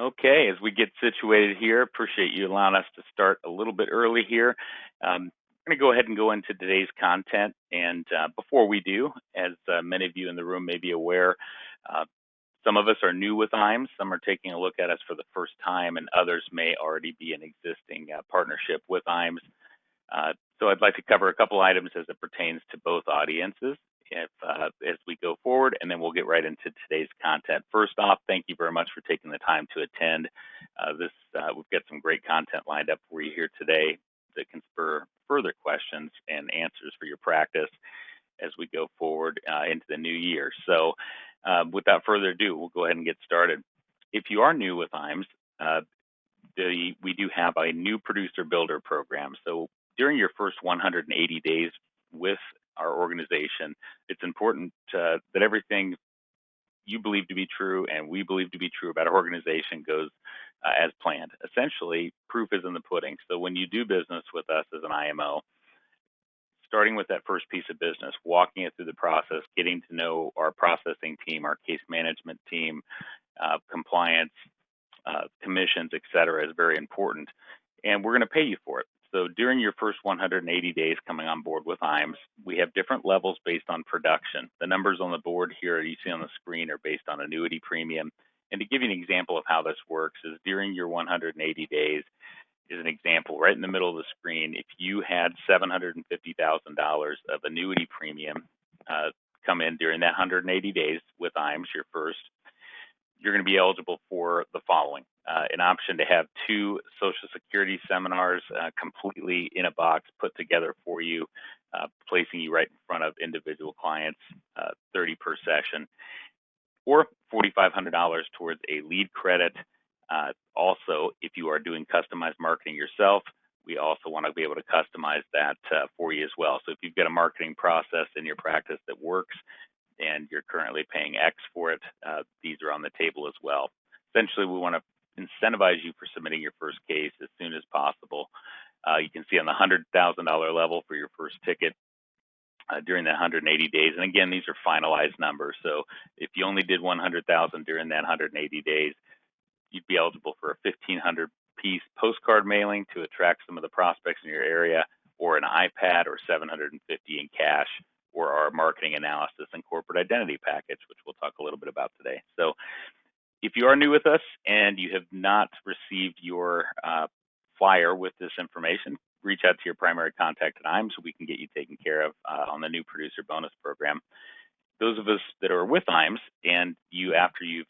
Okay, as we get situated here, appreciate you allowing us to start a little bit early here. I'm going to go ahead and go into today's content. And before we do, as many of you in the room may be aware, uh, some of us are new with IAMS, some are taking a look at us for the first time, and others may already be an existing partnership with IAMS. So I'd like to cover a couple items as it pertains to both audiences as we go forward, and then we'll get right into today's content. First off, thank you very much for taking the time to attend. We've got some great content lined up for you here today that can spur further questions and answers for your practice as we go forward into the new year. So without further ado, we'll go ahead and get started. If you are new with IAMS, we do have a new producer builder program. So during your first 180 days with our organization, it's important that everything you believe to be true and we believe to be true about our organization goes as planned. Essentially, proof is in the pudding. So when you do business with us as an IMO, starting with that first piece of business, walking it through the process, getting to know our processing team, our case management team, compliance, commissions, et cetera, is very important. And we're going to pay you for it. So during your first 180 days coming on board with IAMS, we have different levels based on production. The numbers on the board here you see on the screen are based on annuity premium. And to give you an example of how this works is during your 180 days is an example right in the middle of the screen. If you had $750,000 of annuity premium come in during that 180 days with IAMS, your first, you're going to be eligible for the following. An option to have 2 Social Security seminars completely in a box put together for you, placing you right in front of individual clients, 30 per session, or $4,500 towards a lead credit. Also, if you are doing customized marketing yourself, we also want to be able to customize that for you as well. So if you've got a marketing process in your practice that works, and you're currently paying X for it, these are on the table as well. Essentially, we want to incentivize you for submitting your first case as soon as possible. You can see on the $100,000 level for your first ticket during that 180 days. And again, these are finalized numbers. So if you only did 100,000 during that 180 days, you'd be eligible for a 1,500 piece postcard mailing to attract some of the prospects in your area, or an iPad, or 750 in cash, or our marketing analysis and corporate identity package, which we'll talk a little bit about today. So if you are new with us and you have not received your flyer with this information, reach out to your primary contact at IAMS so we can get you taken care of on the new producer bonus program. Those of us that are with IAMS and after you've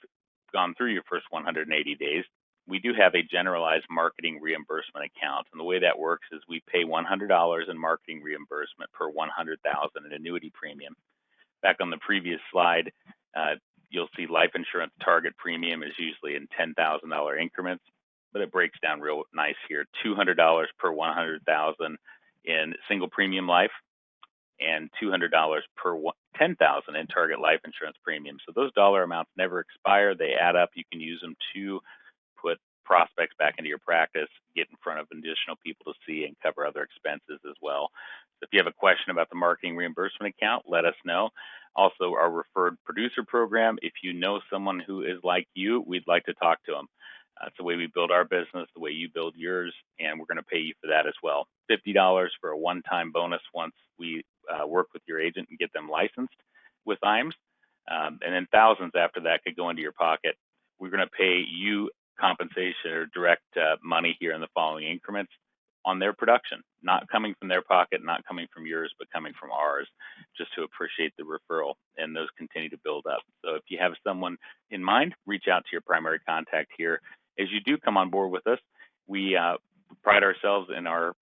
gone through your first 180 days, we do have a generalized marketing reimbursement account. And the way that works is we pay $100 in marketing reimbursement per $100,000 in annuity premium. Back on the previous slide, you'll see life insurance target premium is usually in $10,000 increments, but it breaks down real nice here. $200 per $100,000 in single premium life, and $200 per $10,000 in target life insurance premium. So those dollar amounts never expire. They add up. You can use them to put prospects back into your practice, get in front of additional people to see, and cover other expenses as well. So if you have a question about the marketing reimbursement account, let us know. Also, our referred producer program, if you know someone who is like you, we'd like to talk to them. It's the way we build our business, the way you build yours, and we're going to pay you for that as well. $50 for a one-time bonus once we work with your agent and get them licensed with IAMS, and then thousands after that could go into your pocket. We're going to pay you compensation or direct money here in the following increments on their production, not coming from their pocket, not coming from yours, but coming from ours, just to appreciate the referral, and those continue to build up. So if you have someone in mind, reach out to your primary contact here. As you do come on board with us, we pride ourselves in our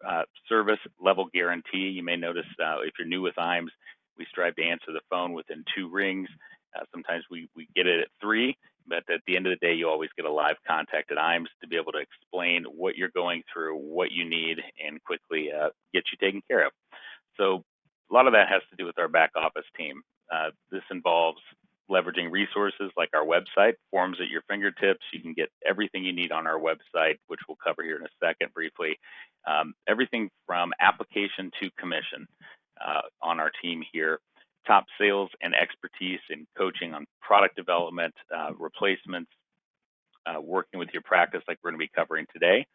service level guarantee. You may notice if you're new with IAMS, we strive to answer the phone within 2 rings. Sometimes we get it at 3, but at the end of the day, you always get a live contact at IAMS to be able to explain what you're going through, what you need, and quickly get you taken care of. So a lot of that has to do with our back office team. This involves leveraging resources like our website, forms at your fingertips. You can get everything you need on our website, which we'll cover here in a second briefly. Everything from application to commission on our team here. Top sales and expertise in coaching on product development, replacements, working with your practice like we're going to be covering today,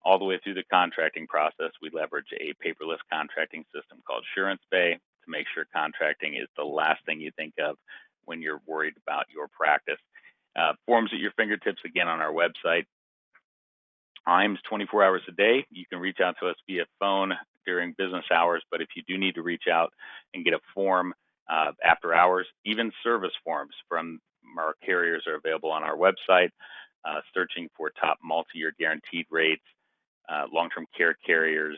all the way through the contracting process. We leverage a paperless contracting system called SuranceBay to make sure contracting is the last thing you think of when you're worried about your practice. Forms at your fingertips, again, on our website. IAMS 24 hours a day. You can reach out to us via phone during business hours, but if you do need to reach out and get a form after hours, even service forms from our carriers are available on our website. Searching for top multi-year guaranteed rates, long-term care carriers,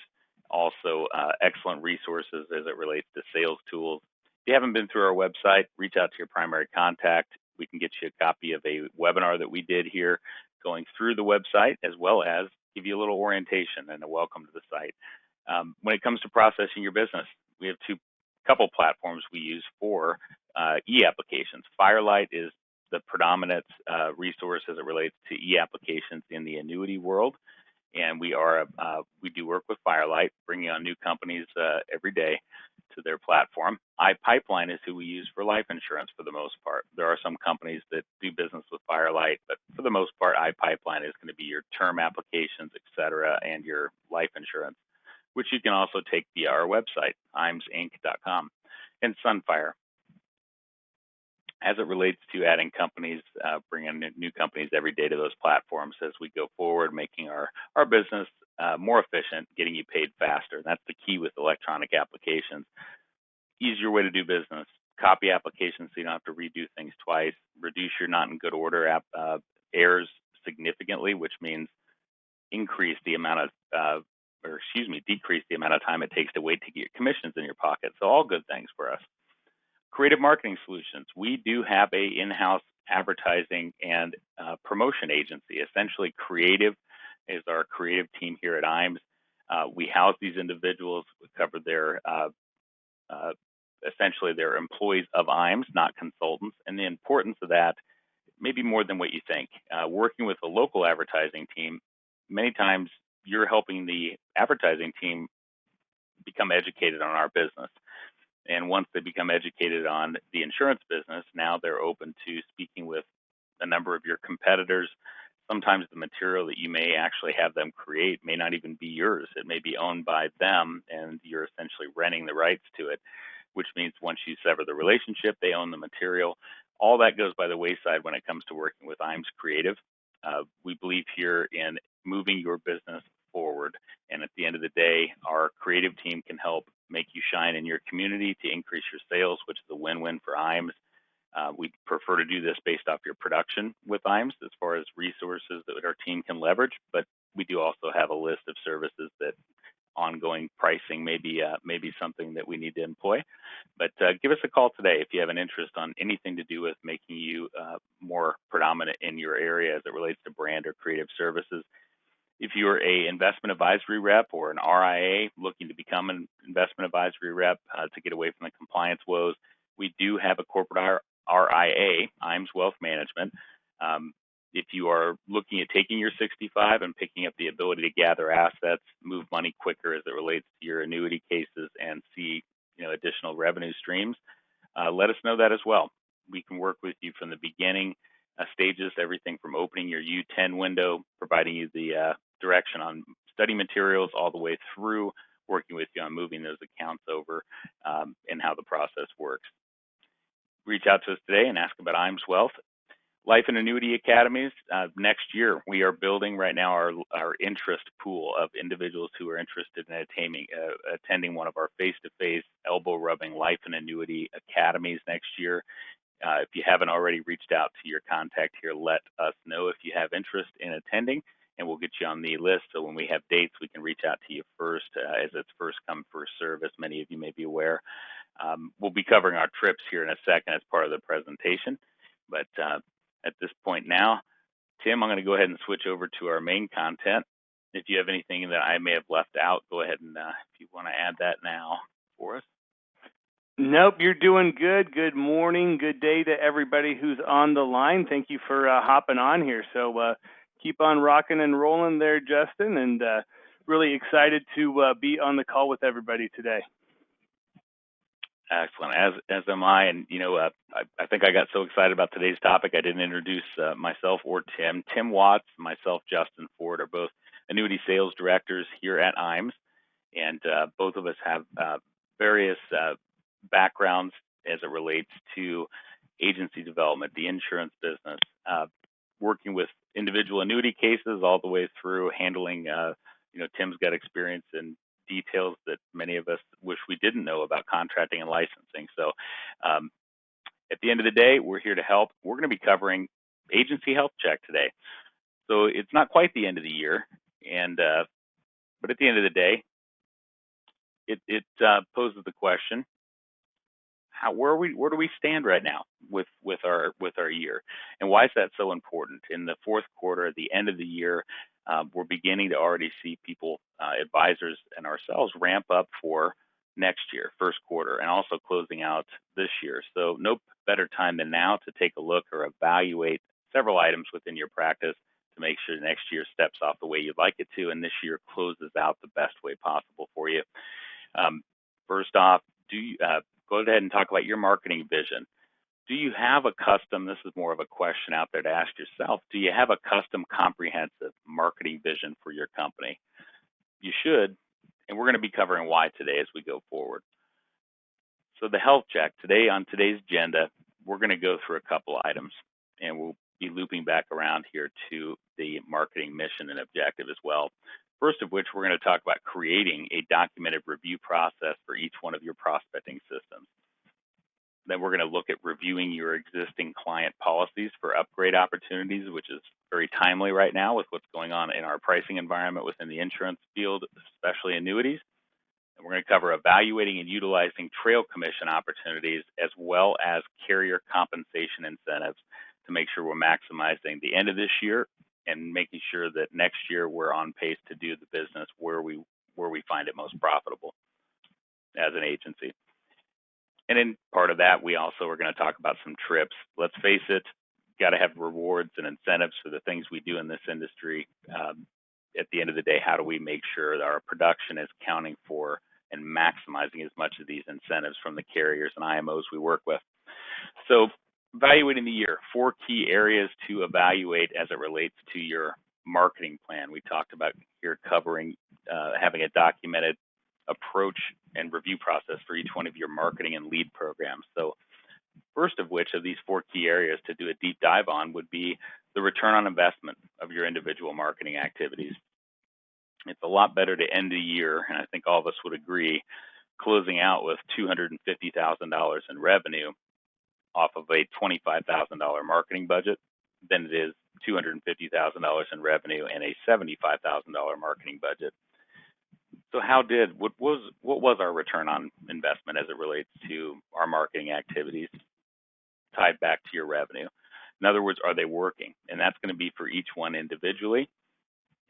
also excellent resources as it relates to sales tools. If you haven't been through our website, reach out to your primary contact. We can get you a copy of a webinar that we did here going through the website, as well as give you a little orientation and a welcome to the site. When it comes to processing your business, we have couple platforms we use for e-applications. Firelight is the predominant resource as it relates to e-applications in the annuity world, and we do work with Firelight, bringing on new companies every day to their platform. iPipeline is who we use for life insurance for the most part. There are some companies that do business with Firelight, but for the most part, iPipeline is going to be your term applications, et cetera, and your life insurance, which you can also take via our website, IAMSinc.com, and Sunfire. As it relates to adding companies, bringing new companies every day to those platforms as we go forward, making our business more efficient, getting you paid faster. That's the key with electronic applications. Easier way to do business. Copy applications so you don't have to redo things twice. Reduce your not in good order errors significantly, which means decrease the amount of time it takes to wait to get your commissions in your pocket. So all good things for us. Creative marketing solutions. We do have a in-house advertising and promotion agency. Essentially, Creative is our creative team here at IAMS. We house these individuals. We cover essentially they're employees of IAMS, not consultants. And the importance of that, maybe more than what you think. Working with a local advertising team, many times you're helping the advertising team become educated on our business. And once they become educated on the insurance business, now they're open to speaking with a number of your competitors. Sometimes the material that you may actually have them create may not even be yours. It may be owned by them, and you're essentially renting the rights to it, which means once you sever the relationship, they own the material. All that goes by the wayside when it comes to working with IAMS Creative. We believe here in moving your business forward. And at the end of the day, our creative team can help make you shine in your community to increase your sales, which is a win-win for IAMS. We prefer to do this based off your production with IAMS as far as resources that our team can leverage, but we do also have a list of services that ongoing pricing may be something that we need to employ. But give us a call today if you have an interest on anything to do with making you more predominant in your area as it relates to brand or creative services. If you're a investment advisory rep or an RIA looking to become an investment advisory rep to get away from the compliance woes, we do have a corporate RIA, IAMS Wealth Management. If you are looking at taking your 65 and picking up the ability to gather assets, move money quicker as it relates to your annuity cases, and see additional revenue streams, let us know that as well. We can work with you from the beginning stages, everything from opening your U10 window, providing you the direction on study materials, all the way through working with you on moving those accounts over and how the process works. Reach out to us today and ask about IAMS Wealth. Life and Annuity Academies. Next year, we are building right now our interest pool of individuals who are interested in attending one of our face-to-face elbow-rubbing life and annuity academies next year. If you haven't already reached out to your contact here, let us know if you have interest in attending, and we'll get you on the list. So when we have dates, we can reach out to you first, as it's first come, first serve, as many of you may be aware. We'll be covering our trips here in a second as part of the presentation. But at this point now, Tim, I'm going to go ahead and switch over to our main content. If you have anything that I may have left out, go ahead and if you want to add that now for us. Nope, you're doing good. Good morning, good day to everybody who's on the line. Thank you for hopping on here. So keep on rocking and rolling there, Justin, and really excited to be on the call with everybody today. Excellent. As am I. And I think I got so excited about today's topic, I didn't introduce myself or Tim. Tim Watts, myself, Justin Ford are both annuity sales directors here at IAMS, and both of us have various backgrounds as it relates to agency development, the insurance business, working with individual annuity cases all the way through handling. Tim's got experience in details that many of us wish we didn't know about contracting and licensing. So, um, at the end of the day, we're here to help. We're going to be covering agency health check today. So it's not quite the end of the year, and but at the end of the day, it poses the question: where do we stand right now with our year, and why is that so important? In the fourth quarter, at the end of the year, we're beginning to already see people, advisors, and ourselves ramp up for next year, first quarter, and also closing out this year. So no better time than now to take a look or evaluate several items within your practice to make sure next year steps off the way you'd like it to, and this year closes out the best way possible for you. Um, First off, do you go ahead and talk about your marketing vision? Do you have a custom? This is more of a question out there to ask yourself. Do you have a custom, comprehensive marketing vision for your company? You should, and we're going to be covering why today as we go forward. So the health check today on today's agenda, we're going to go through a couple items, and we'll be looping back around here to the marketing mission and objective as well. First of which, we're going to talk about creating a documented review process for each one of your prospecting systems. Then we're going to look at reviewing your existing client policies for upgrade opportunities, which is very timely right now with what's going on in our pricing environment within the insurance field, especially annuities. And we're going to cover evaluating and utilizing trail commission opportunities as well as carrier compensation incentives to make sure we're maximizing the end of this year and making sure that next year we're on pace to do the business where we find it most profitable as an agency. And in part of that, we also are going to talk about some trips. Let's face it, got to have rewards and incentives for the things we do in this industry. At the end of the day, how do we make sure that our production is counting for and maximizing as much of these incentives from the carriers and IMOs we work with? So, evaluating the year, 4 key areas to evaluate as it relates to your marketing plan. We talked about here covering having a documented approach and review process for each one of your marketing and lead programs. So, first of which of these 4 key areas to do a deep dive on would be the return on investment of your individual marketing activities. It's a lot better to end the year, and I think all of us would agree, closing out with $250,000 in revenue off of a $25,000 marketing budget than it is $250,000 in revenue and a $75,000 marketing budget. So what was our return on investment as it relates to our marketing activities tied back to your revenue? In other words, are they working? And that's going to be for each one individually,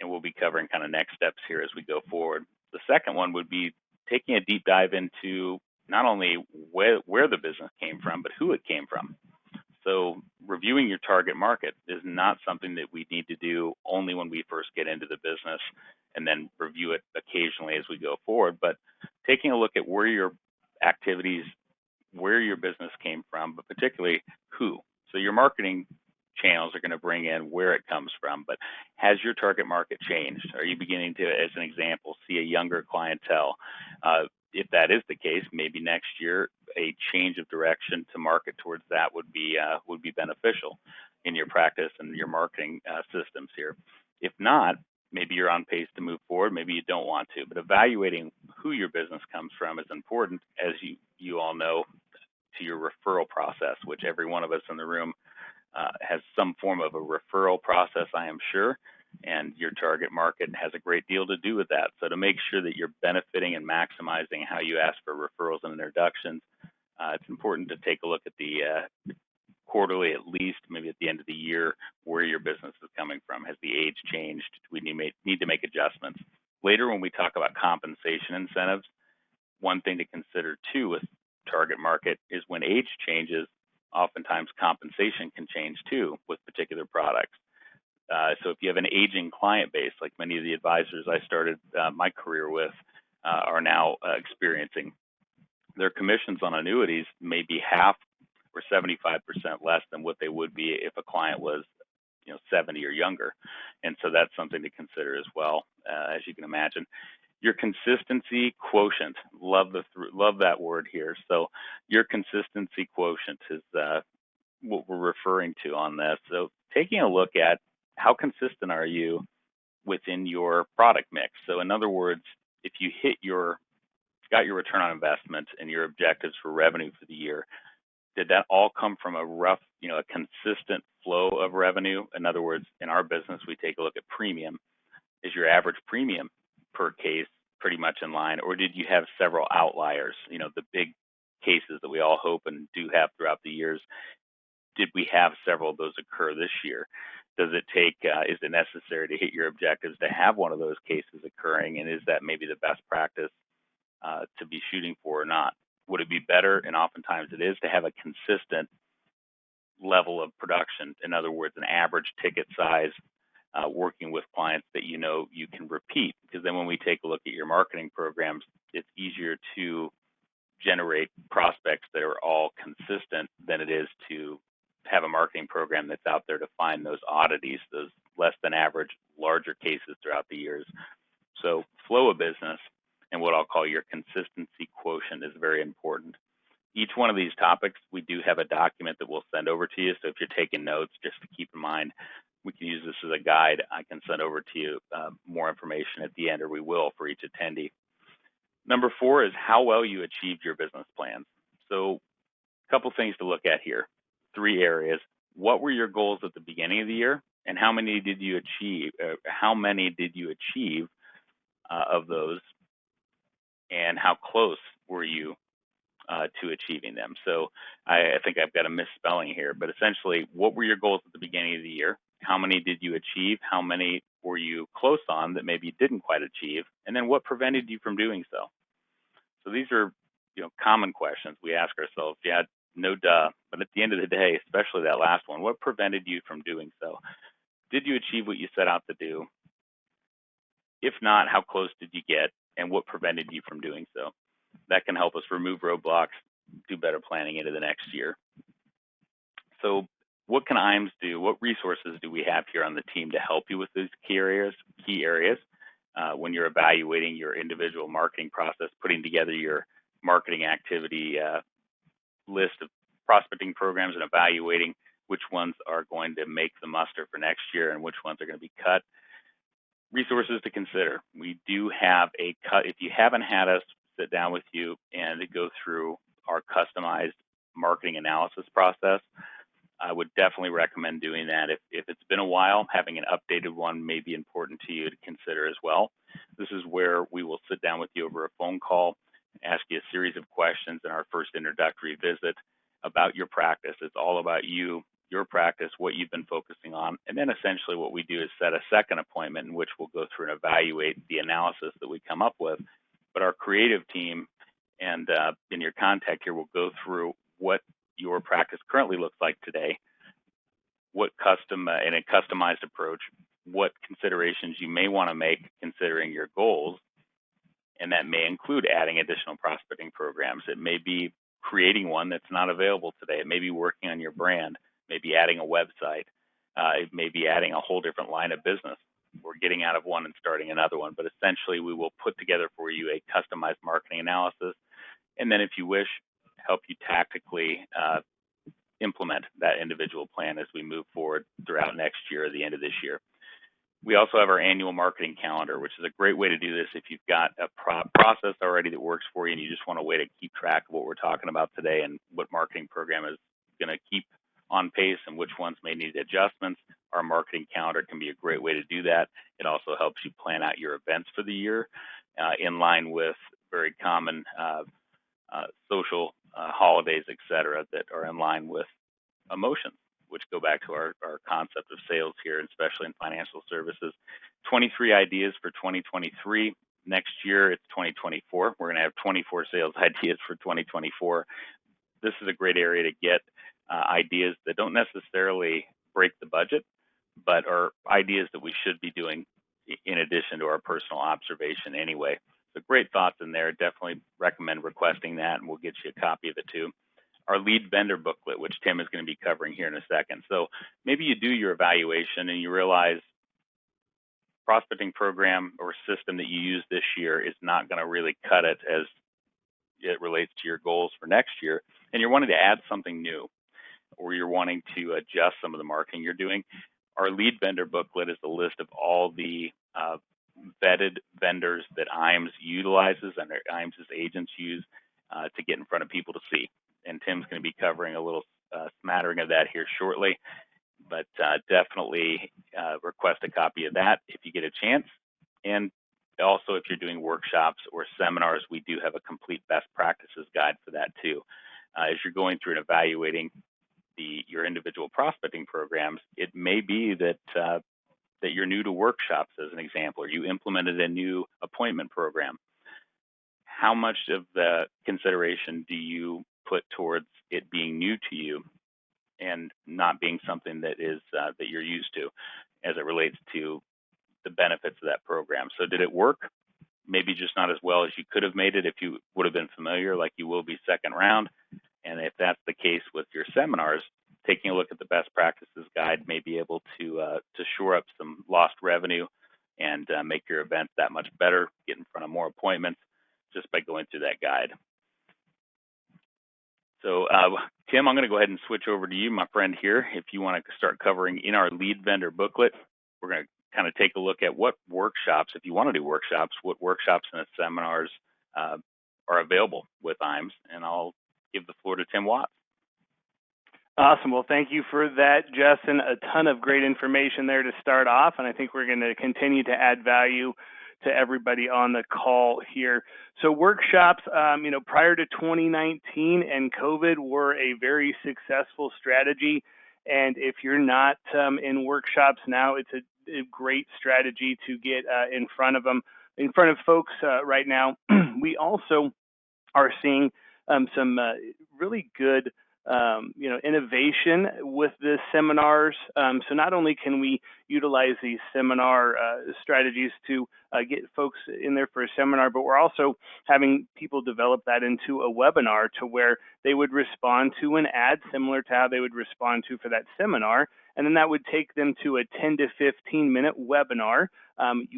and we'll be covering kind of next steps here as we go forward. The second one would be taking a deep dive into not only where the business came from, but who it came from. So reviewing your target market is not something that we need to do only when we first get into the business and then review it occasionally as we go forward, but taking a look at where your activities, where your business came from, but particularly who. So your marketing channels are going to bring in where it comes from, but has your target market changed? Are you beginning to, as an example, see a younger clientele? If that is the case, maybe next year a change of direction to market towards that would be beneficial in your practice and your marketing systems here. If not, maybe you're on pace to move forward. Maybe you don't want to, but evaluating who your business comes from is important, as you all know, to your referral process, which every one of us in the room has some form of a referral process, I am sure, and your target market has a great deal to do with that. So to make sure that you're benefiting and maximizing how you ask for referrals and introductions, it's important to take a look at the quarterly, at least, maybe at the end of the year, where your business is coming from. Has the age changed? We need to make adjustments. Later, when we talk about compensation incentives, one thing to consider too with target market is when age changes, oftentimes compensation can change too with particular products. So if you have an aging client base, like many of the advisors I started my career with are now experiencing, their commissions on annuities may be half or 75% less than what they would be if a client was 70 or younger. And so that's something to consider as well, as you can imagine. Your consistency quotient, love that word here. So your consistency quotient is what we're referring to on this. So taking a look at how consistent are you within your product mix. So in other words, if you got your return on investment and your objectives for revenue for the year, did that all come from a consistent flow of revenue? In other words, in our business, we take a look at premium. Is your average premium per case pretty much in line, or did you have several outliers? The big cases that we all hope and do have throughout the years. Did we have several of those occur this year? Is it necessary to hit your objectives to have one of those cases occurring, and is that maybe the best practice to be shooting for or not? Would it be better, and oftentimes it is, to have a consistent level of production? In other words, an average ticket size, working with clients that you can repeat. Because then when we take a look at your marketing programs, it's easier to generate prospects that are all consistent than it is to have a marketing program that's out there to find those oddities, those less than average larger cases throughout the years. So flow of business and what I'll call your consistency quotient is very important. Each one of these topics, we do have a document that we'll send over to you. So if you're taking notes, just to keep in mind, we can use this as a guide. I can send over to you more information at the end, or we will for each attendee. Number 4 is how well you achieved your business plans. So a couple things to look at here. 3 areas. What were your goals at the beginning of the year, and how many did you achieve? Of those, and how close were you to achieving them? So I think I've got a misspelling here, but essentially, what were your goals at the beginning of the year? How many did you achieve? How many were you close on that maybe you didn't quite achieve? And then what prevented you from doing so? So these are common questions we ask ourselves. Yeah, no duh. But at the end of the day, especially that last one, what prevented you from doing so? Did you achieve what you set out to do? If not, how close did you get, and what prevented you from doing so? That can help us remove roadblocks, do better planning into the next year. So what can IAMS do? What resources do we have here on the team to help you with these key areas? When you're evaluating your individual marketing process, putting together your marketing activity list of prospecting programs, and evaluating which ones are going to make the muster for next year and which ones are going to be cut. Resources to consider. We do have a cut. If you haven't had us sit down with you and go through our customized marketing analysis process, I would definitely recommend doing that. If it's been a while, having an updated one may be important to you to consider as well. This is where we will sit down with you over a phone call, ask you a series of questions in our first introductory visit about your practice. It's all about you, your practice, what you've been focusing on. And then essentially what we do is set a second appointment in which we'll go through and evaluate the analysis that we come up with. But our creative team and in your contact here will go through what your practice currently looks like today, what in a customized approach, what considerations you may want to make considering your goals, and that may include adding additional prospecting programs. It may be creating one that's not available today. It may be working on your brand, maybe adding a website. It may be adding a whole different line of business. We're getting out of one and starting another one. But essentially, we will put together for you a customized marketing analysis, and then if you wish, help you tactically implement that individual plan as we move forward throughout next year or the end of this year. We also have our annual marketing calendar, which is a great way to do this if you've got a process already that works for you and you just want a way to keep track of what we're talking about today and what marketing program is going to keep on pace and which ones may need adjustments. Our marketing calendar can be a great way to do that. It also helps you plan out your events for the year in line with very common social holidays, et cetera, that are in line with emotions, which go back to our concept of sales here, especially in financial services. 23 ideas for 2023. Next year, it's 2024. We're going to have 24 sales ideas for 2024. This is a great area to get ideas that don't necessarily break the budget, but are ideas that we should be doing in addition to our personal observation anyway. So great thoughts in there. Definitely recommend requesting that, and we'll get you a copy of it too. Our lead vendor booklet, which Tim is going to be covering here in a second. So maybe you do your evaluation and you realize prospecting program or system that you use this year is not going to really cut it as it relates to your goals for next year, and you're wanting to add something new, or you're wanting to adjust some of the marketing you're doing. Our lead vendor booklet is a list of all the vetted vendors that IAMS utilizes and IAMS's agents use to get in front of people to see. And Tim's going to be covering a little smattering of that here shortly, but definitely request a copy of that if you get a chance. And also, if you're doing workshops or seminars, we do have a complete best practices guide for that too. As you're going through and evaluating your individual prospecting programs, it may be that that you're new to workshops, as an example, or you implemented a new appointment program. How much of the consideration do you put towards it being new to you and not being something that is that you're used to, as it relates to the benefits of that program? So did it work? Maybe just not as well as you could have made it if you would have been familiar, like you will be second round. And if that's the case with your seminars, taking a look at the best practices guide may be able to shore up some lost revenue and make your event that much better, get in front of more appointments just by going through that guide. So Tim, I'm going to go ahead and switch over to you, my friend here. If you want to start covering in our lead vendor booklet, we're going to kind of take a look at what workshops, if you want to do workshops, what workshops and seminars are available with IAMS, and I'll give the floor to Tim Watts. Awesome. Well, thank you for that, Justin. A ton of great information there to start off, and I think we're going to continue to add value to everybody on the call here. So workshops, prior to 2019 and COVID were a very successful strategy. And if you're not in workshops now, it's a great strategy to get in front of them, in front of folks right now. We also are seeing some really good innovation with the seminars. So not only can we utilize these seminar strategies to get folks in there for a seminar, but we're also having people develop that into a webinar to where they would respond to an ad similar to how they would respond to for that seminar. And then that would take them to a 10 to 15 minute webinar.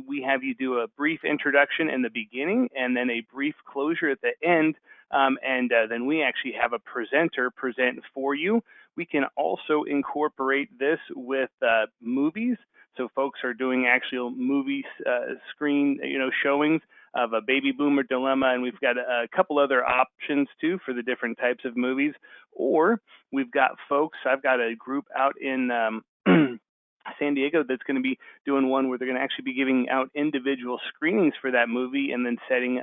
We have you do a brief introduction in the beginning and then a brief closure at the end. Then we actually have a presenter present for you. We can also incorporate this with movies. So folks are doing actual movie screen, showings of a baby boomer dilemma, and we've got a couple other options too for the different types of movies. Or we've got folks, I've got a group out in San Diego that's going to be doing one where they're going to actually be giving out individual screenings for that movie and then setting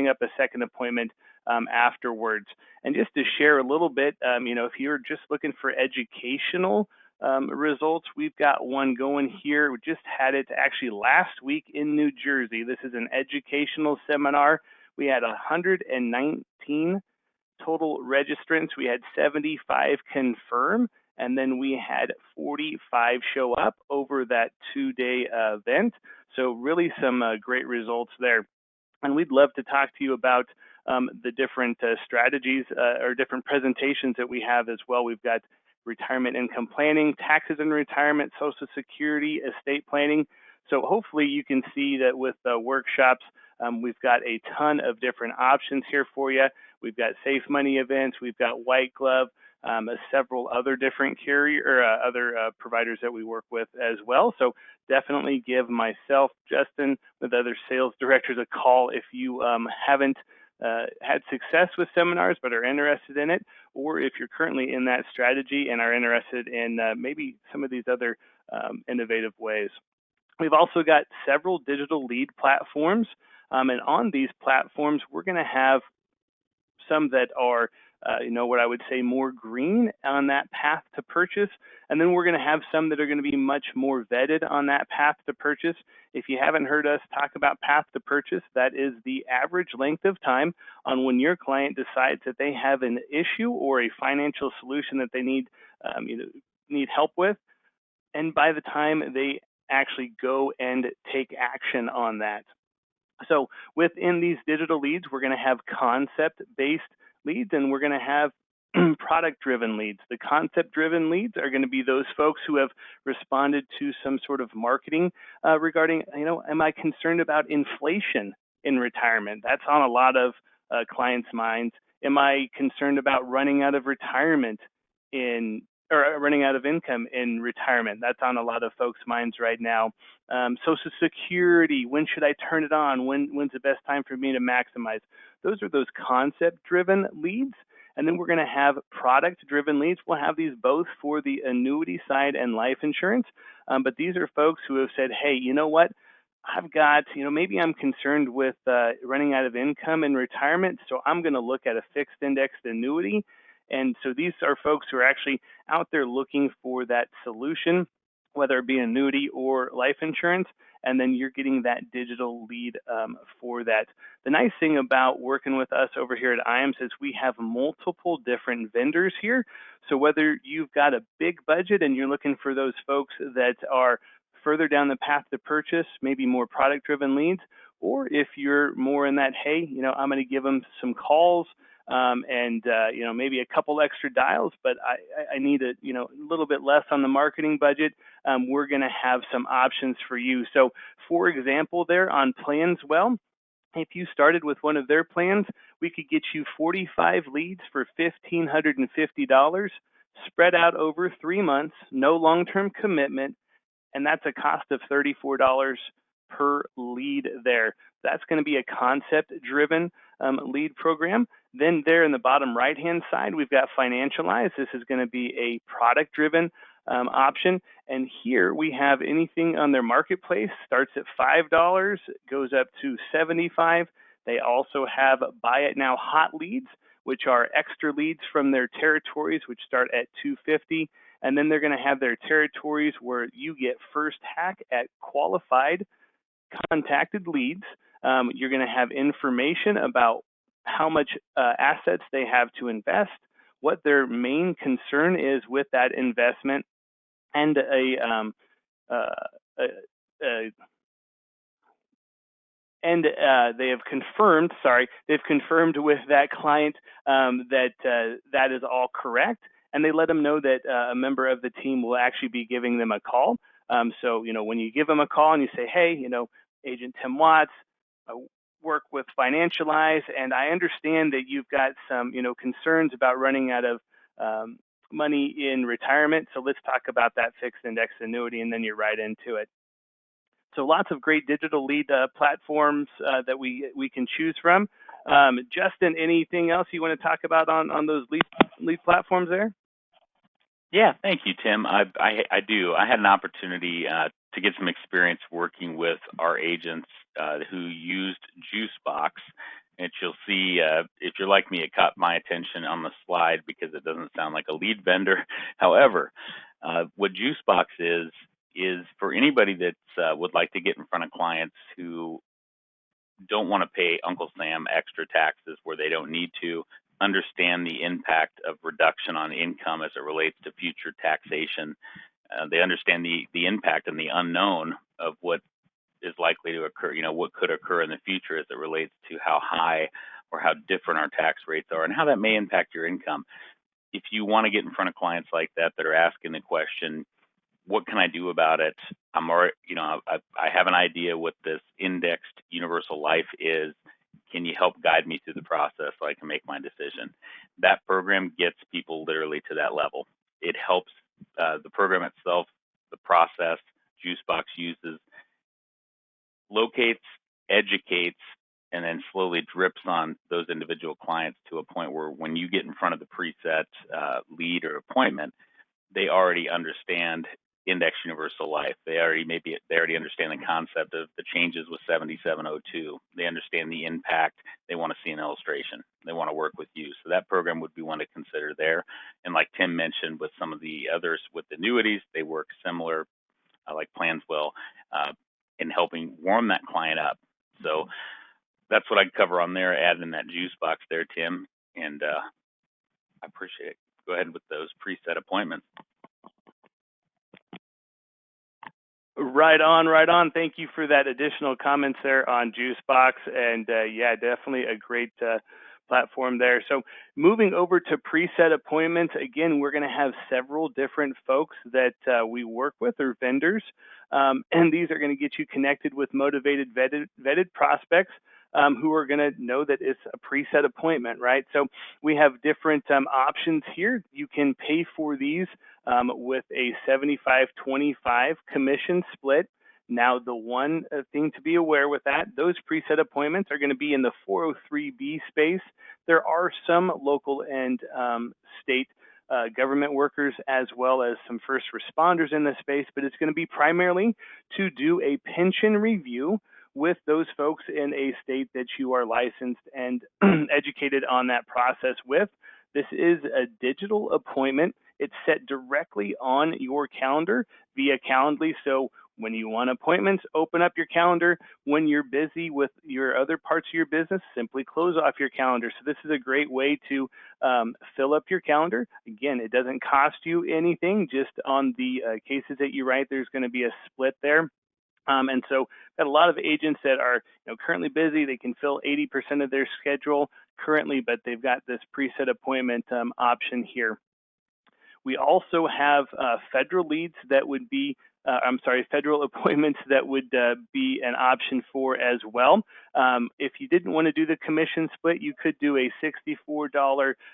up a second appointment afterwards. And just to share a little bit, if you're just looking for educational results, we've got one going here. We just had it actually last week in New Jersey. This is an educational seminar. We had 119 total registrants. We had 75 confirm, and then we had 45 show up over that 2-day event. So really some great results there. And we'd love to talk to you about the different strategies or different presentations that we have as well. We've got retirement income planning, taxes and retirement, Social Security, estate planning. So hopefully you can see that with the workshops, we've got a ton of different options here for you. We've got safe money events, we've got white glove, several other different providers that we work with as well. So definitely give myself, Justin, with other sales directors a call if you haven't had success with seminars but are interested in it, or if you're currently in that strategy and are interested in maybe some of these other innovative ways. We've also got several digital lead platforms, and on these platforms, we're going to have some that are what I would say more green on that path to purchase. And then we're going to have some that are going to be much more vetted on that path to purchase. If you haven't heard us talk about path to purchase, that is the average length of time on when your client decides that they have an issue or a financial solution that they need help with. And by the time they actually go and take action on that. So within these digital leads, we're going to have concept-based leads, and we're going to have product-driven leads. The concept-driven leads are going to be those folks who have responded to some sort of marketing regarding, am I concerned about inflation in retirement? That's on a lot of clients' minds. Am I concerned about running out of retirement in or running out of income in retirement? That's on a lot of folks' minds right now. Social Security, when should I turn it on? When's the best time for me to maximize? Those are those concept-driven leads. And then we're going to have product-driven leads. We'll have these both for the annuity side and life insurance. But these are folks who have said, hey, you know what? I've got, maybe I'm concerned with running out of income in retirement, so I'm going to look at a fixed indexed annuity. And so these are folks who are actually out there looking for that solution, whether it be annuity or life insurance, and then you're getting that digital lead for that. The nice thing about working with us over here at IAMS is we have multiple different vendors here. So whether you've got a big budget and you're looking for those folks that are further down the path to purchase, maybe more product-driven leads, or if you're more in that, hey, I'm going to give them some calls, and maybe a couple extra dials, but I need a little bit less on the marketing budget. We're going to have some options for you. So, for example, there on Plans Well, if you started with one of their plans, we could get you 45 leads for $1,550, spread out over 3 months, no long-term commitment, and that's a cost of $34 per lead there. That's going to be a concept-driven lead program. Then there in the bottom right-hand side, we've got Financialize. This is going to be a product-driven option. And here we have anything on their marketplace, starts at $5, goes up to $75. They also have Buy It Now hot leads, which are extra leads from their territories, which start at $250. And then they're going to have their territories where you get first hack at qualified contacted leads. You're going to have information about how much assets they have to invest, what their main concern is with that investment, and they have confirmed with that client that is all correct, and they let them know that a member of the team will actually be giving them a call. So when you give them a call and you say, hey, Agent Tim Watts, I work with Financialize, and I understand that you've got some concerns about running out of money in retirement, so let's talk about that fixed index annuity, and then you're right into it. So lots of great digital lead platforms that we can choose from. Justin, anything else you want to talk about on those lead platforms there? Yeah, thank you, Tim. I do. I had an opportunity to get some experience working with our agents who used Juicebox. And you'll see, if you're like me, it caught my attention on the slide because it doesn't sound like a lead vendor. However, what Juicebox is for anybody that would like to get in front of clients who don't want to pay Uncle Sam extra taxes where they don't need to, understand the impact of reduction on income as it relates to future taxation. They understand the impact and the unknown of what is likely to occur, what could occur in the future as it relates to how high or how different our tax rates are and how that may impact your income. If you want to get in front of clients like that are asking the question, what can I do about it? I'm already, I have an idea what this indexed universal life is. Can you help guide me through the process so I can make my decision? That program gets people literally to that level. It helps the program itself, the process Juicebox uses, locates, educates, and then slowly drips on those individual clients to a point where when you get in front of the preset lead or appointment, they already understand index universal life. They already understand the concept of the changes with 7702. They understand the impact. They want to see an illustration. They want to work with you. So that program would be one to consider there. And like Tim mentioned, with some of the others with annuities, they work similar, like Plans Well, in helping warm that client up. So that's what I'd cover on there, adding that juice box there, Tim. And I appreciate it. Go ahead with those preset appointments. Right on, right on. Thank you for that additional comments there on Juicebox, and yeah, definitely a great platform there. So moving over to preset appointments, again, we're going to have several different folks that we work with or vendors, and these are going to get you connected with motivated, vetted prospects. Who are going to know that it's a preset appointment, right? So we have different options here. You can pay for these with a 75-25 commission split. Now, the one thing to be aware with that, those preset appointments are going to be in the 403B space. There are some local and state government workers as well as some first responders in this space, but it's going to be primarily to do a pension review with those folks in a state that you are licensed and educated on that process with. This is a digital appointment. It's set directly on your calendar via Calendly. So when you want appointments, open up your calendar. When you're busy with your other parts of your business, simply close off your calendar. So this is a great way to fill up your calendar. Again, it doesn't cost you anything. Just on the cases that you write, there's going to be a split there. And so got a lot of agents that are currently busy. They can fill 80% of their schedule currently, but they've got this preset appointment option here. We also have federal leads that would be, federal appointments that would be an option for as well. If you didn't want to do the commission split, you could do a $64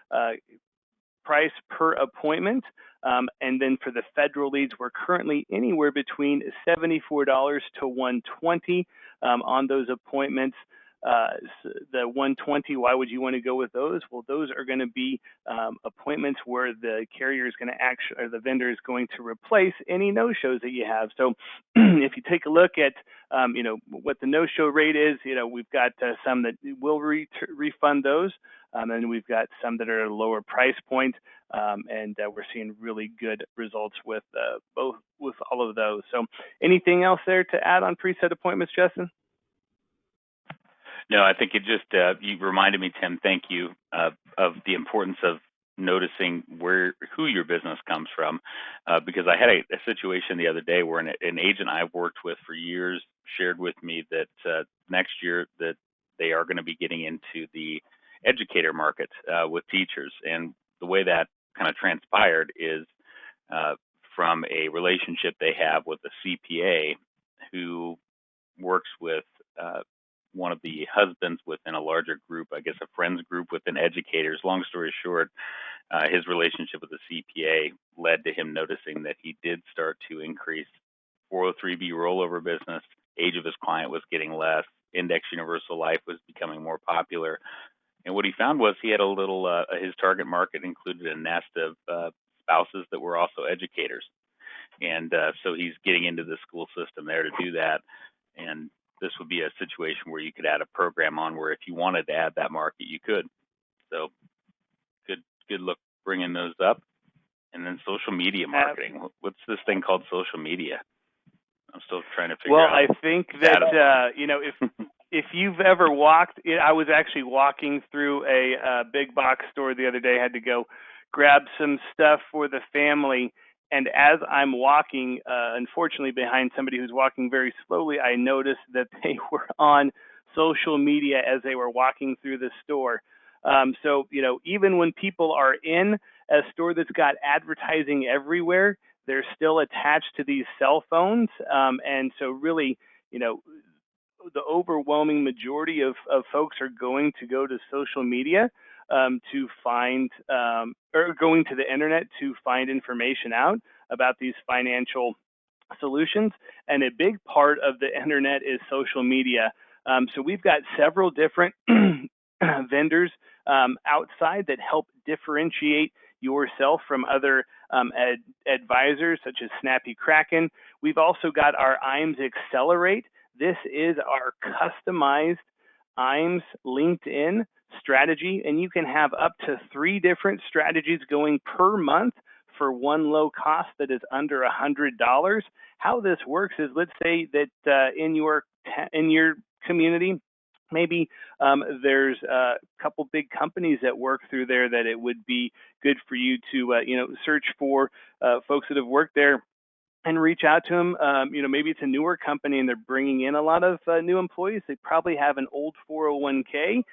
price per appointment. And then for the federal leads, we're currently anywhere between $74 to $120 on those appointments. The 120, why would you want to go with those? Well, those are going to be appointments where the carrier is going to actually, or the vendor is going to replace any no-shows that you have. So if you take a look at, what the no-show rate is, we've got some that will refund those. And we've got some that are at a lower price point, and we're seeing really good results with all of those. So anything else there to add on preset appointments, Justin? No, I think it just, you reminded me, Tim, thank you, of the importance of noticing who your business comes from, because I had a situation the other day where an agent I've worked with for years shared with me that next year that they are going to be getting into the educator market with teachers. And the way that kind of transpired is from a relationship they have with a CPA who works with one of the husbands within a larger group, I guess a friends group within educators. Long story short, his relationship with the CPA led to him noticing that he did start to increase 403B rollover business. Age of his client was getting less. Index Universal Life was becoming more popular. And what he found was he had a little, his target market included a nest of spouses that were also educators. And so he's getting into the school system there to do that. And this would be a situation where you could add a program on where if you wanted to add that market, you could. So good look bringing those up. And then social media marketing. What's this thing called social media? I'm still trying to figure out. Well, I think that, if you've ever walked, I was actually walking through a big box store the other day, had to go grab some stuff for the family. And as I'm walking, unfortunately behind somebody who's walking very slowly, I noticed that they were on social media as they were walking through the store. So, even when people are in a store that's got advertising everywhere, they're still attached to these cell phones. And so really, the overwhelming majority of folks are going to go to social media to find, or going to the internet to find information out about these financial solutions. And a big part of the internet is social media. So we've got several different vendors outside that help differentiate yourself from other advisors such as Snappy Kraken. We've also got our IAMS Accelerate. This is our customized IAMS LinkedIn strategy, and you can have up to 3 different strategies going per month for one low cost that is under $100. How this works is, let's say that in your community, maybe there's a couple big companies that work through there that it would be good for you to search for folks that have worked there and reach out to them. Maybe it's a newer company and they're bringing in a lot of new employees. They probably have an old 401k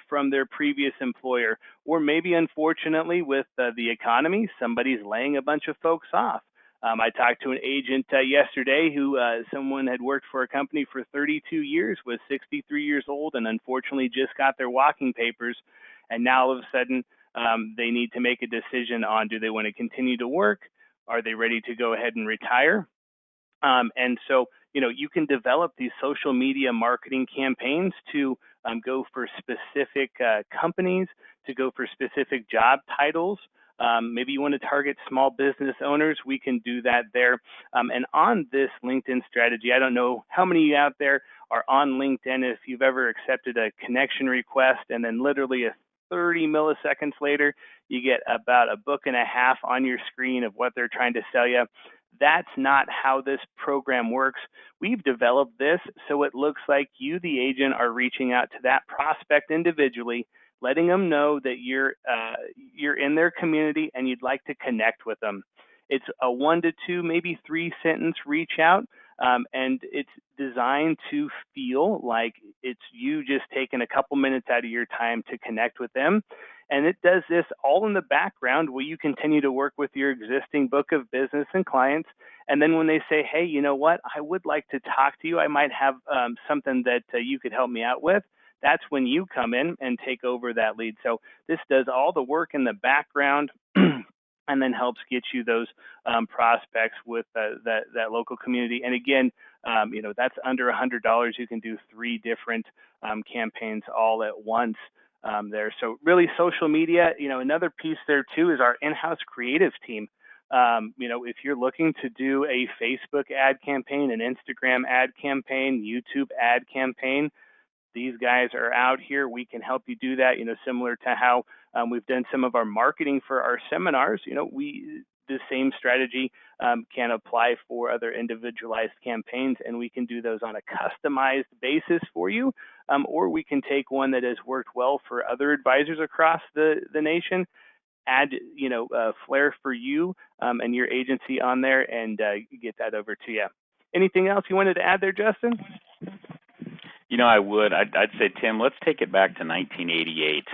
from their previous employer, or maybe unfortunately with the economy, somebody's laying a bunch of folks off. I talked to an agent yesterday who someone had worked for a company for 32 years, was 63 years old, and unfortunately just got their walking papers. And now all of a sudden they need to make a decision on, do they want to continue to work? Are they ready to go ahead and retire? And so, you can develop these social media marketing campaigns to go for specific companies, to go for specific job titles. Maybe you want to target small business owners. We can do that there. And on this LinkedIn strategy, I don't know how many out there are on LinkedIn. If you've ever accepted a connection request and then literally 30 milliseconds later, you get about a book and a half on your screen of what they're trying to sell you. That's not how this program works. We've developed this so it looks like you, the agent, are reaching out to that prospect individually, letting them know that you're in their community and you'd like to connect with them. It's a 1 to 2, maybe 3 sentence reach out, and it's designed to feel like it's you just taking a couple minutes out of your time to connect with them. And it does this all in the background where you continue to work with your existing book of business and clients. And then when they say, hey, you know what, I would like to talk to you, I might have something that you could help me out with, that's when you come in and take over that lead. So this does all the work in the background and then helps get you those prospects with that local community. And again, that's under $100. You can do 3 different campaigns all at once there. So really social media, another piece there too is our in-house creative team. If you're looking to do a Facebook ad campaign, an Instagram ad campaign, YouTube ad campaign, these guys are out here. We can help you do that, similar to how we've done some of our marketing for our seminars. The same strategy can apply for other individualized campaigns, and we can do those on a customized basis for you, or we can take one that has worked well for other advisors across the nation, add flair for you and your agency on there, and get that over to you. Anything else you wanted to add there, Justin? I would. I'd say, Tim, let's take it back to 1988.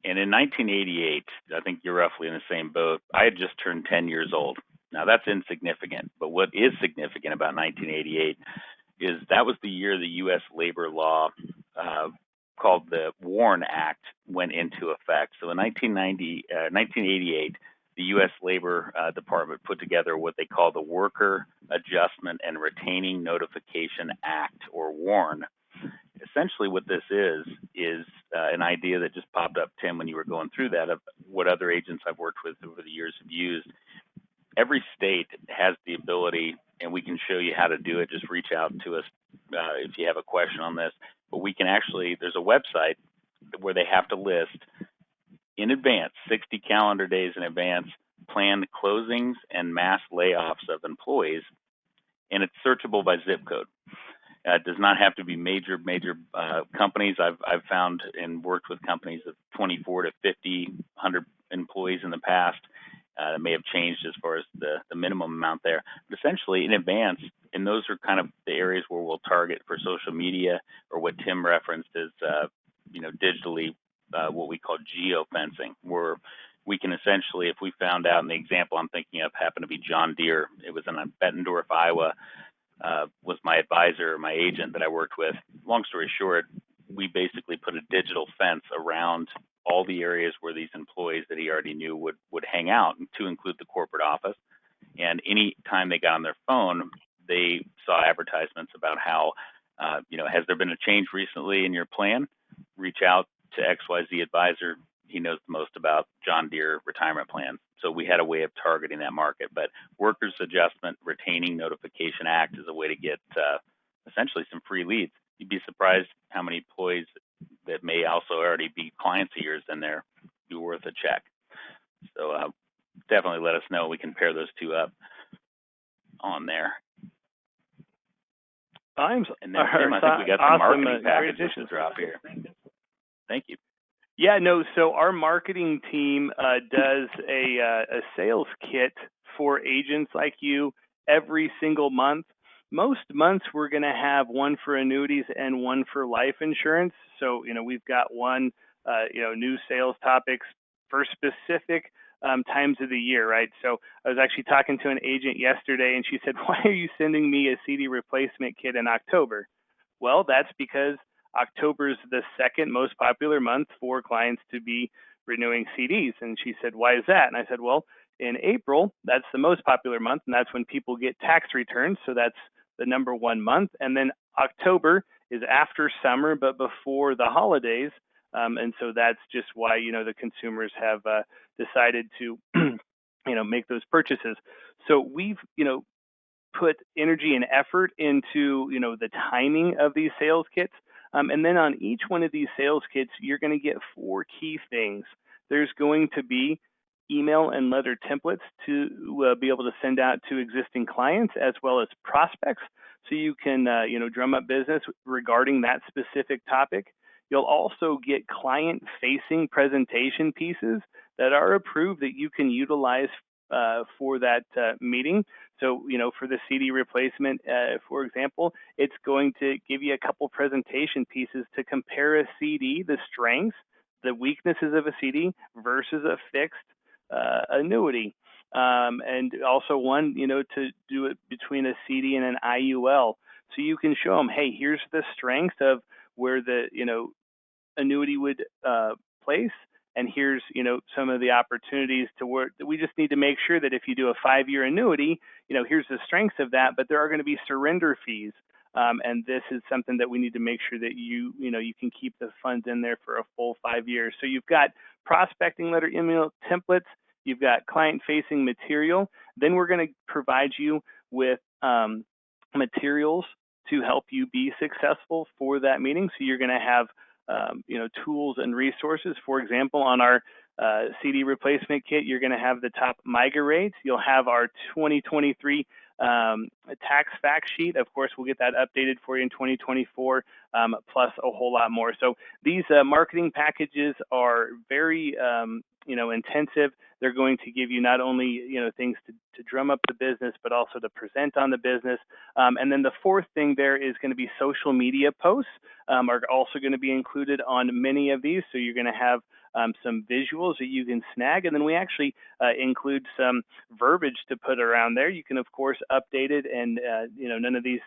And in 1988, I think you're roughly in the same boat. I had just turned 10 years old. Now, that's insignificant. But what is significant about 1988 is that was the year the U.S. labor law called the WARN Act went into effect. So in 1988, the U.S. Labor Department put together what they call the Worker Adjustment and Retaining Notification Act, or WARN. Essentially what this is an idea that just popped up, Tim, when you were going through that, of what other agents I've worked with over the years have used. Every state has the ability, and we can show you how to do it. Just reach out to us if you have a question on this. But we can actually, there's a website where they have to list in advance, 60 calendar days in advance, planned closings and mass layoffs of employees, and it's searchable by zip code. It does not have to be major companies. I've found and worked with companies of 24 to 50, 100 employees in the past. It may have changed as far as the minimum amount there. But essentially, in advance, and those are kind of the areas where we'll target for social media, or what Tim referenced as, digitally, what we call geofencing, where we can essentially, if we found out, and the example I'm thinking of happened to be John Deere. It was in Bettendorf, Iowa. Was my advisor, my agent that I worked with. Long story short, we basically put a digital fence around all the areas where these employees that he already knew would hang out, to include the corporate office. And any time they got on their phone, they saw advertisements about how, has there been a change recently in your plan? Reach out to XYZ advisor. He knows the most about John Deere retirement plans. So we had a way of targeting that market. But Workers Adjustment Retaining Notification Act is a way to get essentially some free leads. You'd be surprised how many employees that may also already be clients of yours in there be worth a check. So definitely let us know. We can pair those two up on there. And then, Tim, I think we got some marketing packages to drop here. Thank you. Yeah, no, so our marketing team does a sales kit for agents like you every single month. Most months we're going to have one for annuities and one for life insurance. So, we've got one, new sales topics for specific times of the year, right? So I was actually talking to an agent yesterday, and she said, "Why are you sending me a CD replacement kit in October?" Well, that's because October is the second most popular month for clients to be renewing CDs. And she said, "Why is that?" And I said, "Well, in April, that's the most popular month, and that's when people get tax returns. So that's the number one month. And then October is after summer, but before the holidays. And so that's just why, the consumers have decided to, make those purchases. So we've, put energy and effort into the timing of these sales kits, and then on each one of these sales kits you're going to get four key things. There's going to be email and letter templates to be able to send out to existing clients as well as prospects, so you can drum up business regarding that specific topic. You'll also get client facing presentation pieces that are approved that you can utilize for that meeting. So, for the CD replacement, for example, it's going to give you a couple presentation pieces to compare a CD, the strengths, the weaknesses of a CD versus a fixed annuity. And also one, to do it between a CD and an IUL. So you can show them, hey, here's the strength of where the, annuity would place, and here's some of the opportunities to work. We just need to make sure that if you do a 5-year annuity, here's the strengths of that, but there are going to be surrender fees, and this is something that we need to make sure that you can keep the funds in there for a full 5 years. So you've got prospecting letter email templates, you've got client facing material, then we're going to provide you with materials to help you be successful for that meeting. So you're going to have tools and resources. For example, on our CD replacement kit, you're going to have the top MIGA rates. You'll have our 2023 tax fact sheet. Of course, we'll get that updated for you in 2024, plus a whole lot more. So these marketing packages are very intensive. They're going to give you not only things to drum up the business, but also to present on the business. And then the fourth thing there is going to be social media posts are also going to be included on many of these. So you're going to have some visuals that you can snag, and then we actually include some verbiage to put around there. You can of course update it, and none of these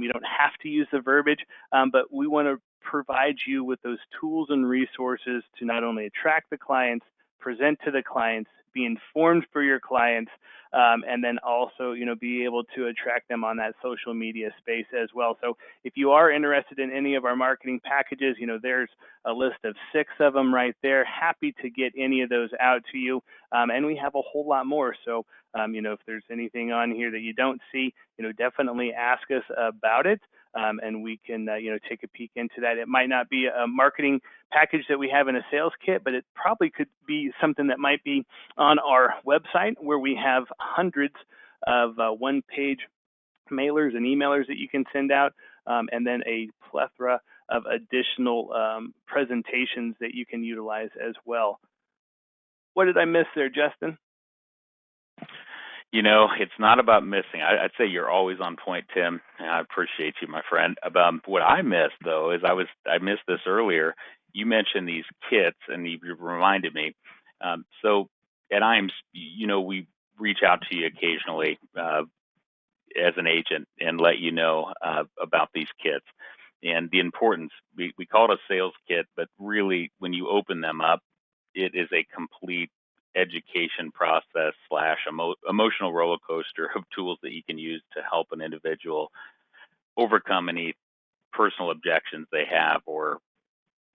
you don't have to use the verbiage, but we want to provide you with those tools and resources to not only attract the clients, present to the clients, be informed for your clients, and then also, be able to attract them on that social media space as well. So if you are interested in any of our marketing packages, there's a list of 6 of them right there. Happy to get any of those out to you. And we have a whole lot more. So, if there's anything on here that you don't see, definitely ask us about it. And we can, take a peek into that. It might not be a marketing package that we have in a sales kit, but it probably could be something that might be on our website, where we have hundreds of one-page mailers and emailers that you can send out, and then a plethora of additional presentations that you can utilize as well. What did I miss there, Justin? It's not about missing. I'd say you're always on point, Tim. And I appreciate you, my friend. What I missed, though, is I missed this earlier. You mentioned these kits, and you reminded me. So at IAMS, we reach out to you occasionally as an agent and let you know about these kits and the importance. We call it a sales kit, but really, when you open them up, it is a complete education process / emotional roller coaster of tools that you can use to help an individual overcome any personal objections they have or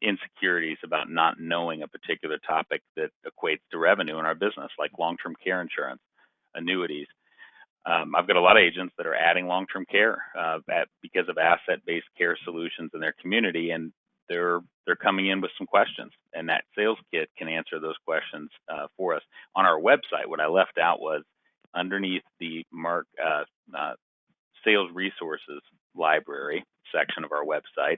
insecurities about not knowing a particular topic that equates to revenue in our business, like long-term care insurance, annuities. I've got a lot of agents that are adding long-term care because of asset-based care solutions in their community, and they're coming in with some questions, and that sales kit can answer those questions for us. On our website, what I left out was underneath the sales resources library section of our website,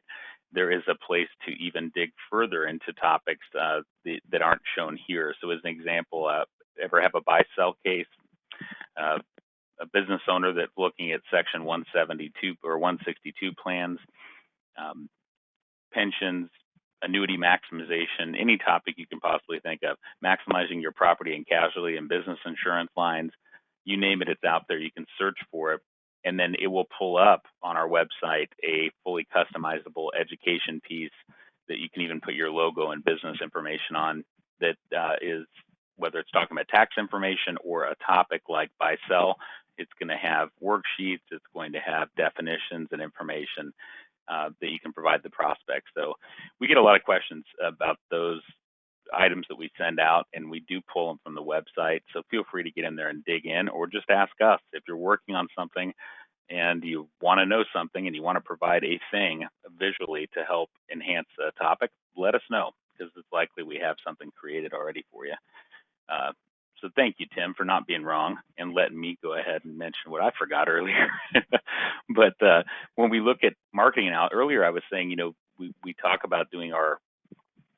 there is a place to even dig further into topics that aren't shown here. So as an example, ever have a buy-sell case? a business owner that's looking at Section 172 or 162 plans, um, pensions, annuity maximization, any topic you can possibly think of, maximizing your property and casualty and business insurance lines, you name it, it's out there. You can search for it, and then it will pull up on our website a fully customizable education piece that you can even put your logo and business information on that is, whether it's talking about tax information or a topic like buy sell, it's going to have worksheets, it's going to have definitions and information that you can provide the prospect. So we get a lot of questions about those items that we send out, and we do pull them from the website. So feel free to get in there and dig in, or just ask us if you're working on something and you want to know something and you want to provide a thing visually to help enhance a topic. Let us know, because it's likely we have something created already for you. So thank you, Tim, for not being wrong and letting me go ahead and mention what I forgot earlier. But when we look at marketing now, earlier I was saying, we talk about doing our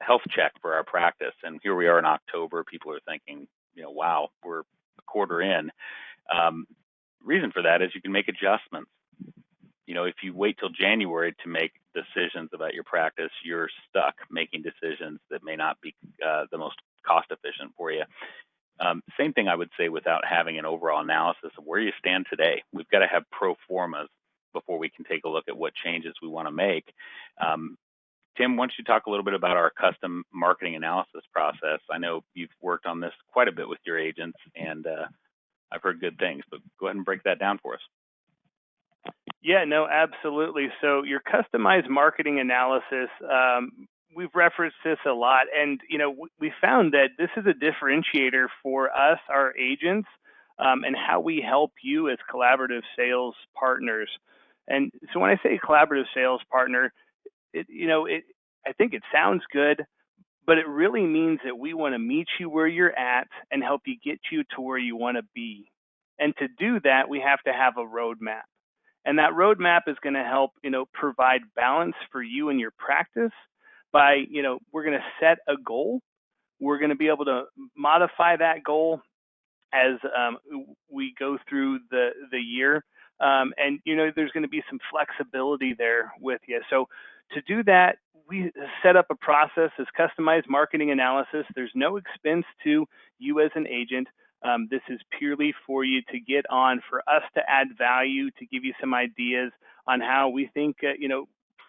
health check for our practice, and here we are in October. People are thinking, wow, we're a quarter in. Reason for that is you can make adjustments. If you wait till January to make decisions about your practice, you're stuck making decisions that may not be the most cost efficient for you. Same thing I would say without having an overall analysis of where you stand today. We've got to have pro formas before we can take a look at what changes we want to make. Tim, why don't you talk a little bit about our custom marketing analysis process? I know you've worked on this quite a bit with your agents, and I've heard good things, but go ahead and break that down for us. Yeah, no, absolutely. So your customized marketing analysis, we've referenced this a lot, and we found that this is a differentiator for us, our agents, and how we help you as collaborative sales partners. And so when I say collaborative sales partner, I think it sounds good, but it really means that we want to meet you where you're at and help you get you to where you want to be. And to do that, we have to have a roadmap. And that roadmap is going to help, provide balance for you and your practice by, we're going to set a goal. We're going to be able to modify that goal as we go through the year. And, there's going to be some flexibility there with you. So to do that, we set up a process as customized marketing analysis. There's no expense to you as an agent. This is purely for you to get on, for us to add value, to give you some ideas on how we think,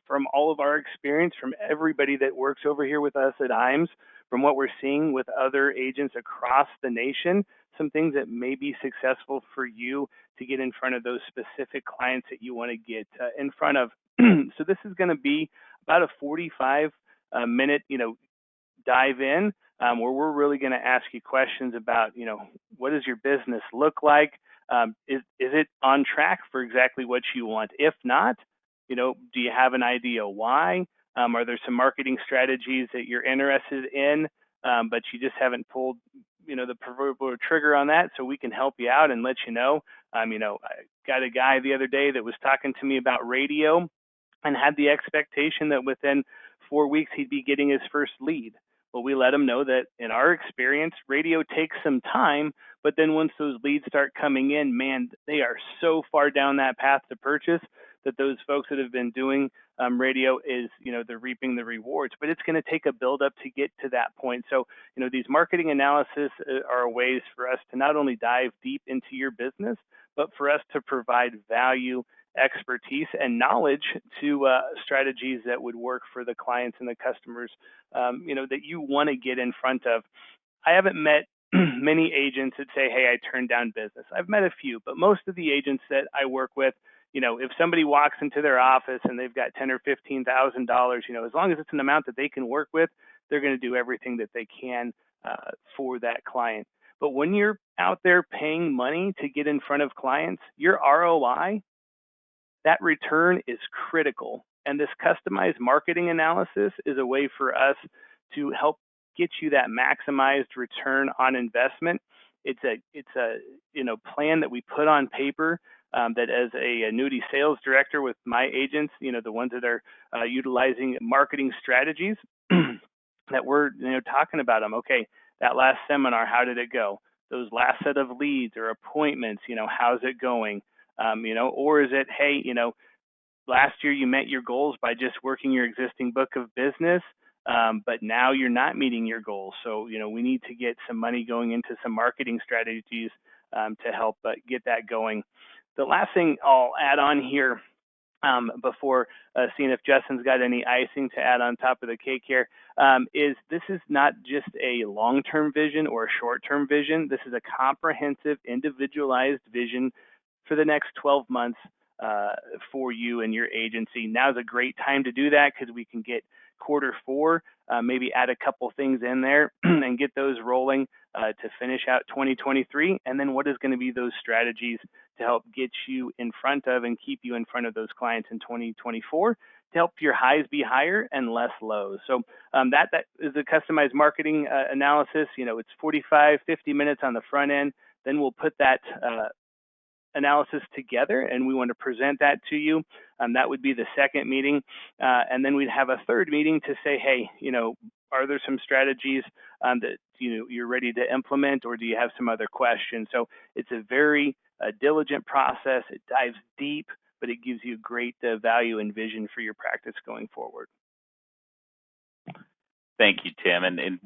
from all of our experience, from everybody that works over here with us at IAMS, from what we're seeing with other agents across the nation, some things that may be successful for you to get in front of those specific clients that you want to get in front of. So this is going to be about a 45-minute, dive in, where we're really going to ask you questions about, what does your business look like? Is it on track for exactly what you want? If not, do you have an idea why? Are there some marketing strategies that you're interested in, but you just haven't pulled, the proverbial trigger on that? So we can help you out and let you know. I got a guy the other day that was talking to me about radio and had the expectation that within 4 weeks he'd be getting his first lead. Well, we let him know that in our experience, radio takes some time, but then once those leads start coming in, man, they are so far down that path to purchase that those folks that have been doing radio is, they're reaping the rewards. But it's going to take a buildup to get to that point. So, these marketing analysis are ways for us to not only dive deep into your business, but for us to provide value, expertise, and knowledge to strategies that would work for the clients and the customers, that you want to get in front of. I haven't met many agents that say, hey, I turned down business. I've met a few, but most of the agents that I work with, if somebody walks into their office and they've got $10,000 or $15,000, as long as it's an amount that they can work with, they're going to do everything that they can for that client. But when you're out there paying money to get in front of clients, your ROI, that return is critical. And this customized marketing analysis is a way for us to help get you that maximized return on investment. It's a plan that we put on paper that as a annuity sales director with my agents, the ones that are utilizing marketing strategies, that we're talking about them. Okay, that last seminar, how did it go? those last set of leads or appointments, how's it going? Or is it, hey, last year you met your goals by just working your existing book of business, but now you're not meeting your goals. So, we need to get some money going into some marketing strategies to help get that going. The last thing I'll add on here before seeing if Justin's got any icing to add on top of the cake here, is this is not just a long-term vision or a short-term vision. This is a comprehensive, individualized vision for the next 12 months for you and your agency. Now's a great time to do that because we can get Q4, maybe add a couple things in there and get those rolling to finish out 2023. And then what is going to be those strategies to help get you in front of and keep you in front of those clients in 2024 to help your highs be higher and less lows. So that is a customized marketing analysis. It's 45, 50 minutes on the front end. Then we'll put that analysis together and we want to present that to you. That would be the second meeting. And then we'd have a third meeting to say, hey, are there some strategies that you're ready to implement, or do you have some other questions? So it's a very diligent process. It dives deep, but it gives you great value and vision for your practice going forward. Thank you, Tim. And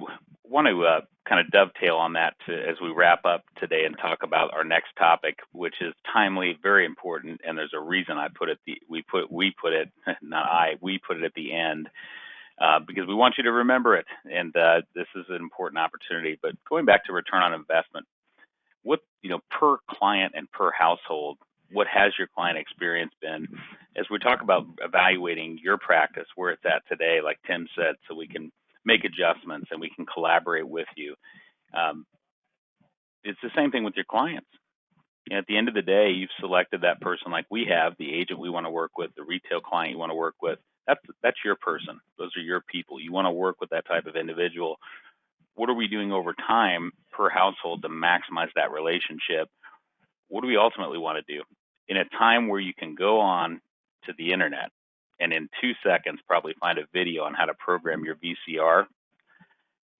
want to kind of dovetail on that as we wrap up today and talk about our next topic, which is timely, very important. And there's a reason we put it at the end because we want you to remember it. And this is an important opportunity. But going back to return on investment, what, per client and per household, what has your client experience been? As we talk about evaluating your practice, where it's at today, like Tim said, so we can make adjustments and we can collaborate with you. It's the same thing with your clients. At the end of the day, you've selected that person like we have, the agent we want to work with, the retail client you want to work with. That's your person. Those are your people. You want to work with that type of individual. What are we doing over time per household to maximize that relationship? What do we ultimately want to do? In a time where you can go on to the internet and in 2 seconds probably find a video on how to program your VCR,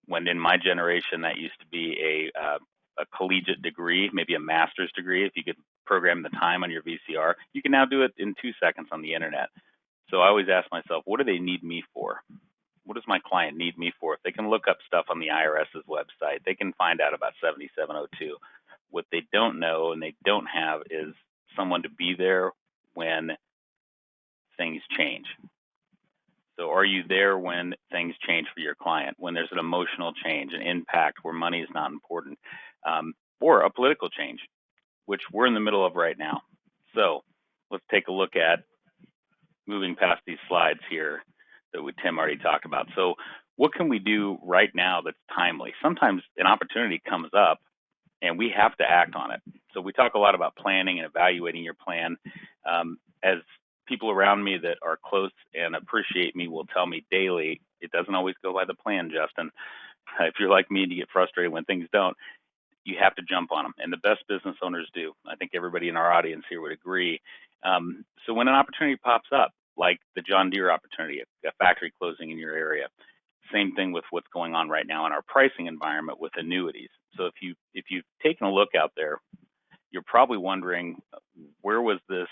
when in my generation that used to be a collegiate degree, maybe a master's degree, if you could program the time on your VCR, you can now do it in 2 seconds on the internet. So I always ask myself, what do they need me for? What does my client need me for? If they can look up stuff on the IRS's website, they can find out about 7702. What they don't know and they don't have is someone to be there when things change. So are you there when things change for your client, when there's an emotional change, an impact where money is not important, or a political change, which we're in the middle of right now? So let's take a look at moving past these slides here that Tim already talked about. So what can we do right now that's timely? Sometimes an opportunity comes up and we have to act on it. So we talk a lot about planning and evaluating your plan. As people around me that are close and appreciate me will tell me daily, it doesn't always go by the plan, Justin. If you're like me and you get frustrated when things don't, you have to jump on them. And the best business owners do. I think everybody in our audience here would agree. So when an opportunity pops up, like the John Deere opportunity, a factory closing in your area, same thing with what's going on right now in our pricing environment with annuities. So if you've taken a look out there, you're probably wondering, where was this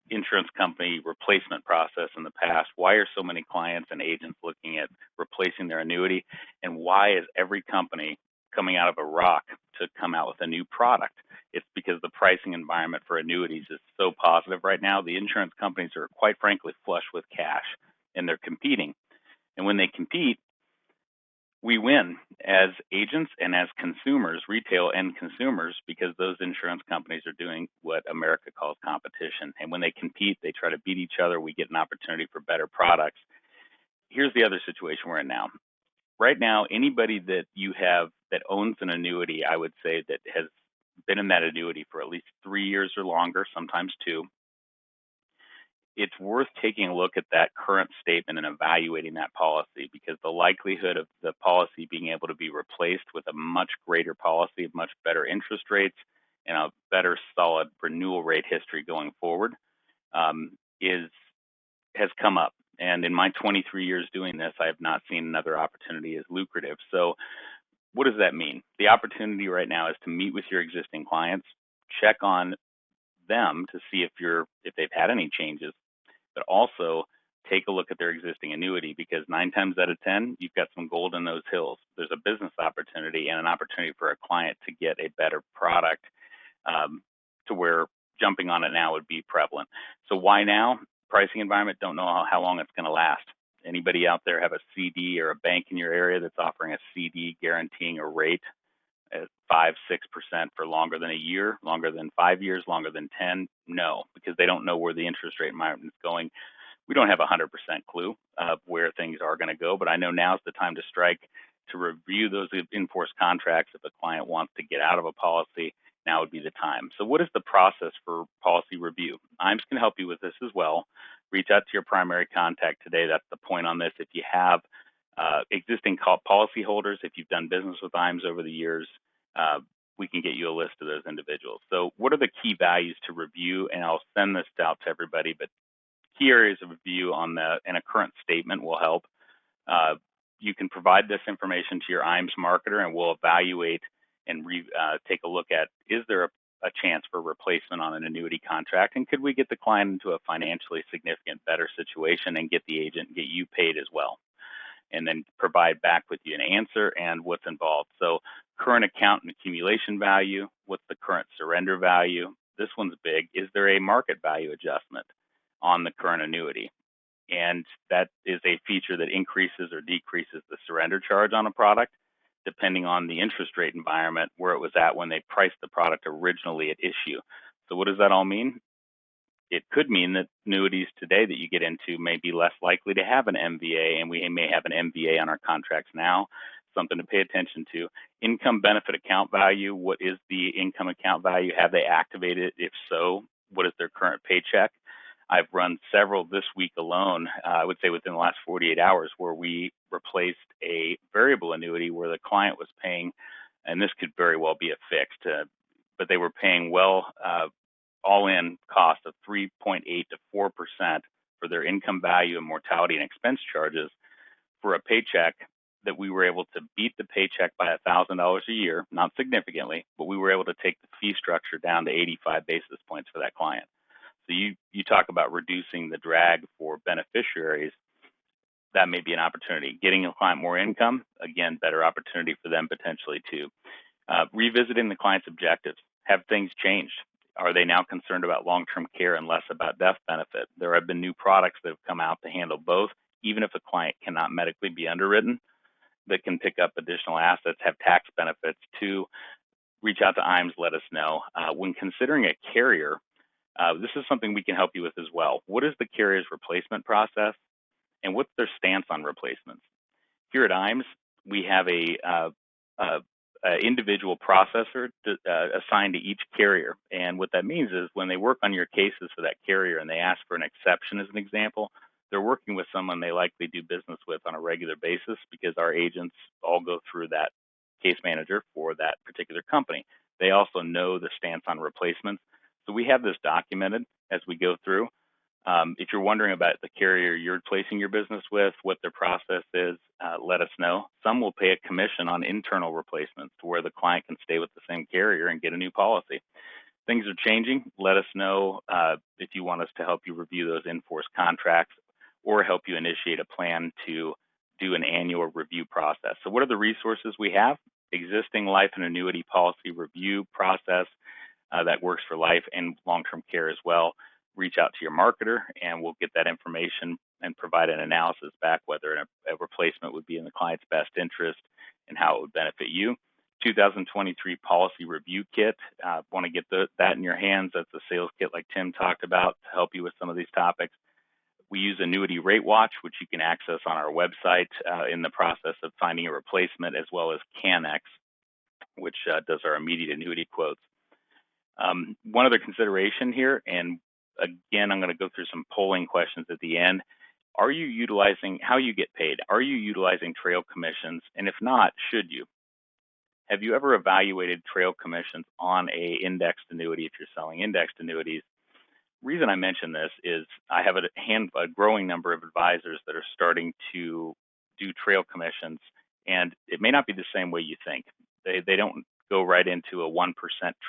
insurance company replacement process in the past? Why are so many clients and agents looking at replacing their annuity? And why is every company coming out of a rock to come out with a new product? It's because the pricing environment for annuities is so positive right now. The insurance companies are quite frankly flush with cash and they're competing. And when they compete, we win as agents and as consumers, retail and consumers, because those insurance companies are doing what America calls competition. And when they compete, they try to beat each other. We get an opportunity for better products. Here's the other situation we're in now. Right now, anybody that you have that owns an annuity, I would say that has been in that annuity for at least 3 years or longer, sometimes 2, it's worth taking a look at that current statement and evaluating that policy, because the likelihood of the policy being able to be replaced with a much greater policy, much better interest rates, and a better solid renewal rate history going forward has come up. And in my 23 years doing this, I have not seen another opportunity as lucrative. So what does that mean? The opportunity right now is to meet with your existing clients, check on them to see if they've had any changes, but also take a look at their existing annuity, because 9 times out of 10, you've got some gold in those hills. There's a business opportunity and an opportunity for a client to get a better product, um, to where jumping on it now would be prevalent. So why now? Pricing environment, don't know how long it's going to last. Anybody out there have a CD or a bank in your area that's offering a CD guaranteeing a rate at 5, 6% for longer than a year, longer than 5 years, longer than 10? No, because they don't know where the interest rate environment is going. We don't have a 100% clue of where things are going to go, but I know now's the time to strike, to review those in-force contracts. If a client wants to get out of a policy, now would be the time. So what is the process for policy review? IAMS can help you with this as well. Reach out to your primary contact today. That's the point on this. If you have existing policy holders, if you've done business with IAMS over the years, uh, we can get you a list of those individuals. So what are the key values to review? And I'll send this out to everybody, but key areas of review on the and a current statement will help. Uh, you can provide this information to your IAMS marketer, and we'll evaluate and take a look at, is there a chance for replacement on an annuity contract, and could we get the client into a financially significant better situation and get the agent, get you paid as well, and then provide back with you an answer and what's involved. So current account and accumulation value, what's the current surrender value? This one's big. Is there a market value adjustment on the current annuity? And that is a feature that increases or decreases the surrender charge on a product, depending on the interest rate environment where it was at when they priced the product originally at issue. So what does that all mean? It could mean that annuities today that you get into may be less likely to have an MVA, and we may have an MVA on our contracts now. Something to pay attention to. Income benefit account value. What is the income account value? Have they activated it? If so, what is their current paycheck? I've run several this week alone, I would say within the last 48 hours, where we replaced a variable annuity where the client was paying, and this could very well be a fixed, but they were paying all-in cost of 3.8 to 4% for their income value and mortality and expense charges for a paycheck that we were able to beat the paycheck by $1,000 a year, not significantly, but we were able to take the fee structure down to 85 basis points for that client. So you talk about reducing the drag for beneficiaries. That may be an opportunity. Getting a client more income, again, better opportunity for them potentially too. Revisiting the client's objectives. Have things changed? Are they now concerned about long-term care and less about death benefit? There have been new products that have come out to handle both, even if a client cannot medically be underwritten, that can pick up additional assets, have tax benefits too. Reach out to IAMS, let us know. When considering a carrier, this is something we can help you with as well. What is the carrier's replacement process, and what's their stance on replacements? Here at IAMS, we have a individual processor assigned to each carrier. And what that means is when they work on your cases for that carrier and they ask for an exception as an example, they're working with someone they likely do business with on a regular basis, because our agents all go through that case manager for that particular company. They also know the stance on replacements. So we have this documented as we go through. If you're wondering about the carrier you're placing your business with, what their process is, let us know. Some will pay a commission on internal replacements to where the client can stay with the same carrier and get a new policy. Things are changing. Let us know if you want us to help you review those in-force contracts or help you initiate a plan to do an annual review process. So what are the resources we have? Existing life and annuity policy review process that works for life and long-term care as well. Reach out to your marketer and we'll get that information and provide an analysis back whether a replacement would be in the client's best interest and how it would benefit you. 2023 policy review kit. Want to get that in your hands. That's a sales kit like Tim talked about to help you with some of these topics. We use Annuity Rate Watch, which you can access on our website in the process of finding a replacement, as well as CanX, which does our immediate annuity quotes. One other consideration here, and again, I'm going to go through some polling questions at the end. Are you utilizing, how you get paid? Are you utilizing trail commissions? And if not, should you? Have you ever evaluated trail commissions on a indexed annuity if you're selling indexed annuities? Reason I mention this is I have a growing number of advisors that are starting to do trail commissions And it may not be the same way you think. They don't go right into a 1%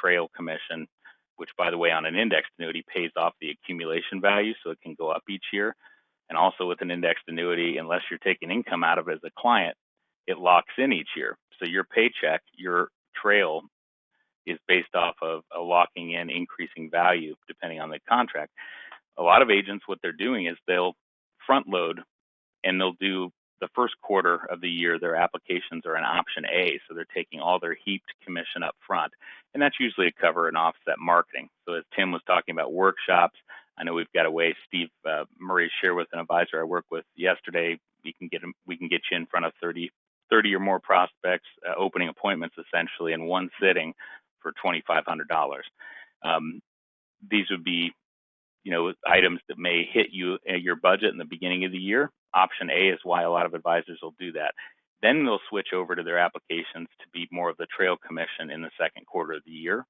trail commission, which, by the way, on an indexed annuity pays off the accumulation value, so it can go up each year. And also with an indexed annuity, unless you're taking income out of it as a client, it locks in each year. So your paycheck, your trail is based off of a locking in increasing value depending on the contract. A lot of agents, what they're doing is they'll front load and they'll do the first quarter of the year, their applications are in option A. So they're taking all their heaped commission up front. And that's usually to cover and offset marketing. So as Tim was talking about workshops, I know we've got a way Steve Murray shared with an advisor I worked with yesterday. We can get you in front of 30 or more prospects, opening appointments essentially in one sitting for $2,500. These would be items that may hit your budget in the beginning of the year. Option A is why a lot of advisors will do that. Then they'll switch over to their applications to be more of the trail commission in the second quarter of the year.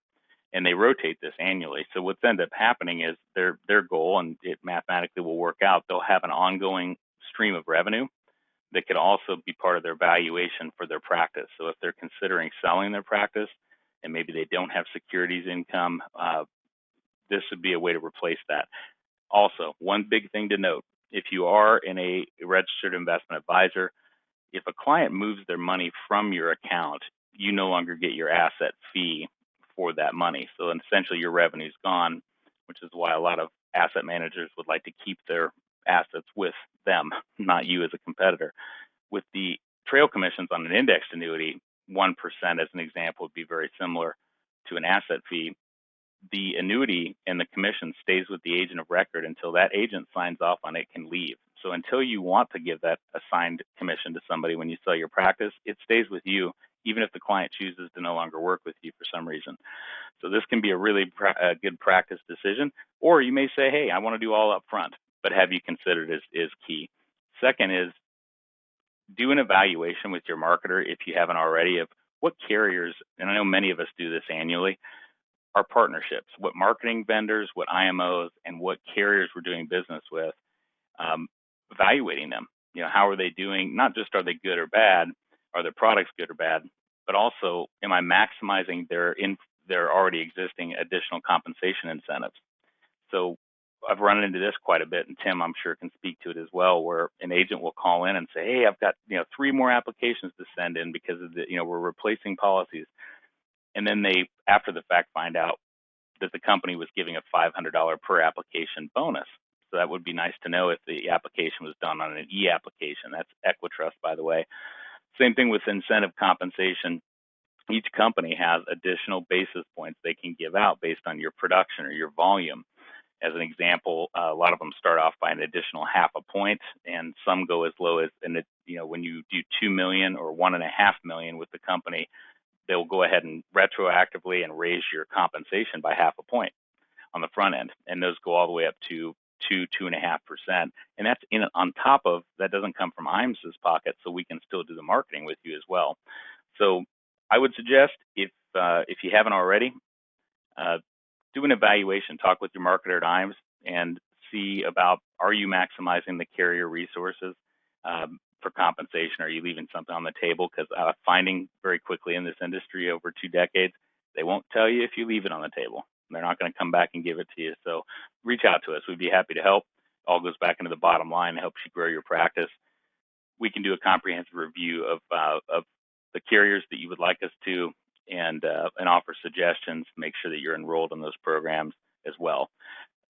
And they rotate this annually. So what's ended up happening is their goal, and it mathematically will work out, they'll have an ongoing stream of revenue that could also be part of their valuation for their practice. So if they're considering selling their practice and maybe they don't have securities income, this would be a way to replace that. Also, one big thing to note, if you are in a registered investment advisor, if a client moves their money from your account, you no longer get your asset fee for that money. So essentially your revenue's gone, which is why a lot of asset managers would like to keep their assets with them, not you as a competitor. With the trail commissions on an indexed annuity, 1% as an example would be very similar to an asset fee. The annuity and the commission stays with the agent of record until that agent signs off on it, can leave. So until you want to give that assigned commission to somebody when you sell your practice, it stays with you, even if the client chooses to no longer work with you for some reason. So this can be a really good practice decision. Or you may say, hey, I want to do all up front, but have you considered is key. Second is do an evaluation with your marketer if you haven't already of what carriers, and I know many of us do this annually, our partnerships, what marketing vendors, what IMOs, and what carriers we're doing business with, evaluating them. How are they doing? Not just are they good or bad, are their products good or bad, but also am I maximizing their already existing additional compensation incentives? So I've run into this quite a bit, and Tim, I'm sure, can speak to it as well, where an agent will call in and say, hey, I've got 3 more applications to send in because of we're replacing policies. And then they, after the fact, find out that the company was giving a $500 per application bonus. So that would be nice to know if the application was done on an e-application. That's Equitrust, by the way. Same thing with incentive compensation. Each company has additional basis points they can give out based on your production or your volume. As an example, a lot of them start off by an additional half a point, and some go as low as, when you do 2 million or 1.5 million with the company, they'll go ahead and retroactively and raise your compensation by half a point on the front end. And those go all the way up to 2.5%. And that's on top of, that doesn't come from IAMS's pocket, so we can still do the marketing with you as well. So I would suggest if you haven't already, do an evaluation, talk with your marketer at IAMS and see about, are you maximizing the carrier resources for compensation? Are you leaving something on the table? Because finding very quickly in this industry over 2 decades, they won't tell you if you leave it on the table. They're not going to come back and give it to you. So reach out to us. We'd be happy to help. All goes back into the bottom line, helps you grow your practice. We can do a comprehensive review of the carriers that you would like us to, and offer suggestions. Make sure that you're enrolled in those programs as well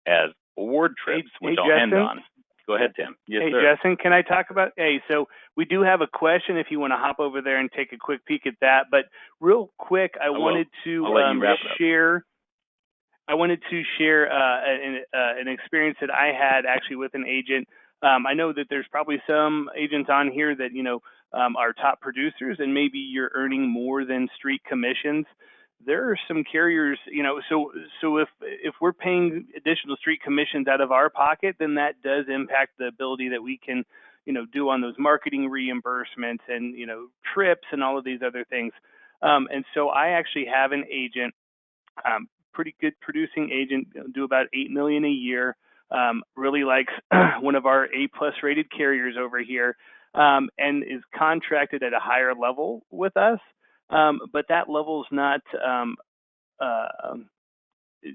as award trips, which I'll end on. Go ahead, Tim. Yes, hey, sir. Justin, can I talk about? So we do have a question if you want to hop over there and take a quick peek at that. But real quick, I wanted to share. I wanted to share an experience that I had actually with an agent. I know that there's probably some agents on here that are top producers, and maybe you're earning more than street commissions. There are some carriers, so if we're paying additional street commissions out of our pocket, then that does impact the ability that we can, do on those marketing reimbursements and, trips and all of these other things. And so I actually have an agent, pretty good producing agent, do about $8 million a year. really likes one of our A-plus rated carriers over here, and is contracted at a higher level with us. But that level's not uh,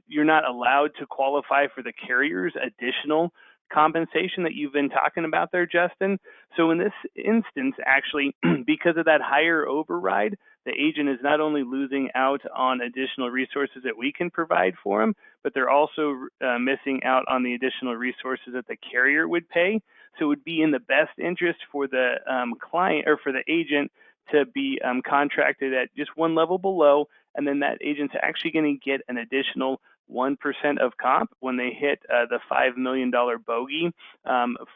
you're not allowed to qualify for the carrier's additional compensation that you've been talking about there, Justin. So in this instance, actually, because of that higher override, the agent is not only losing out on additional resources that we can provide for them, but they're also missing out on the additional resources that the carrier would pay. So it would be in the best interest for the client or for the agent to be contracted at just one level below, and then that agent's actually going to get an additional 1% of comp when they hit the $5 million bogey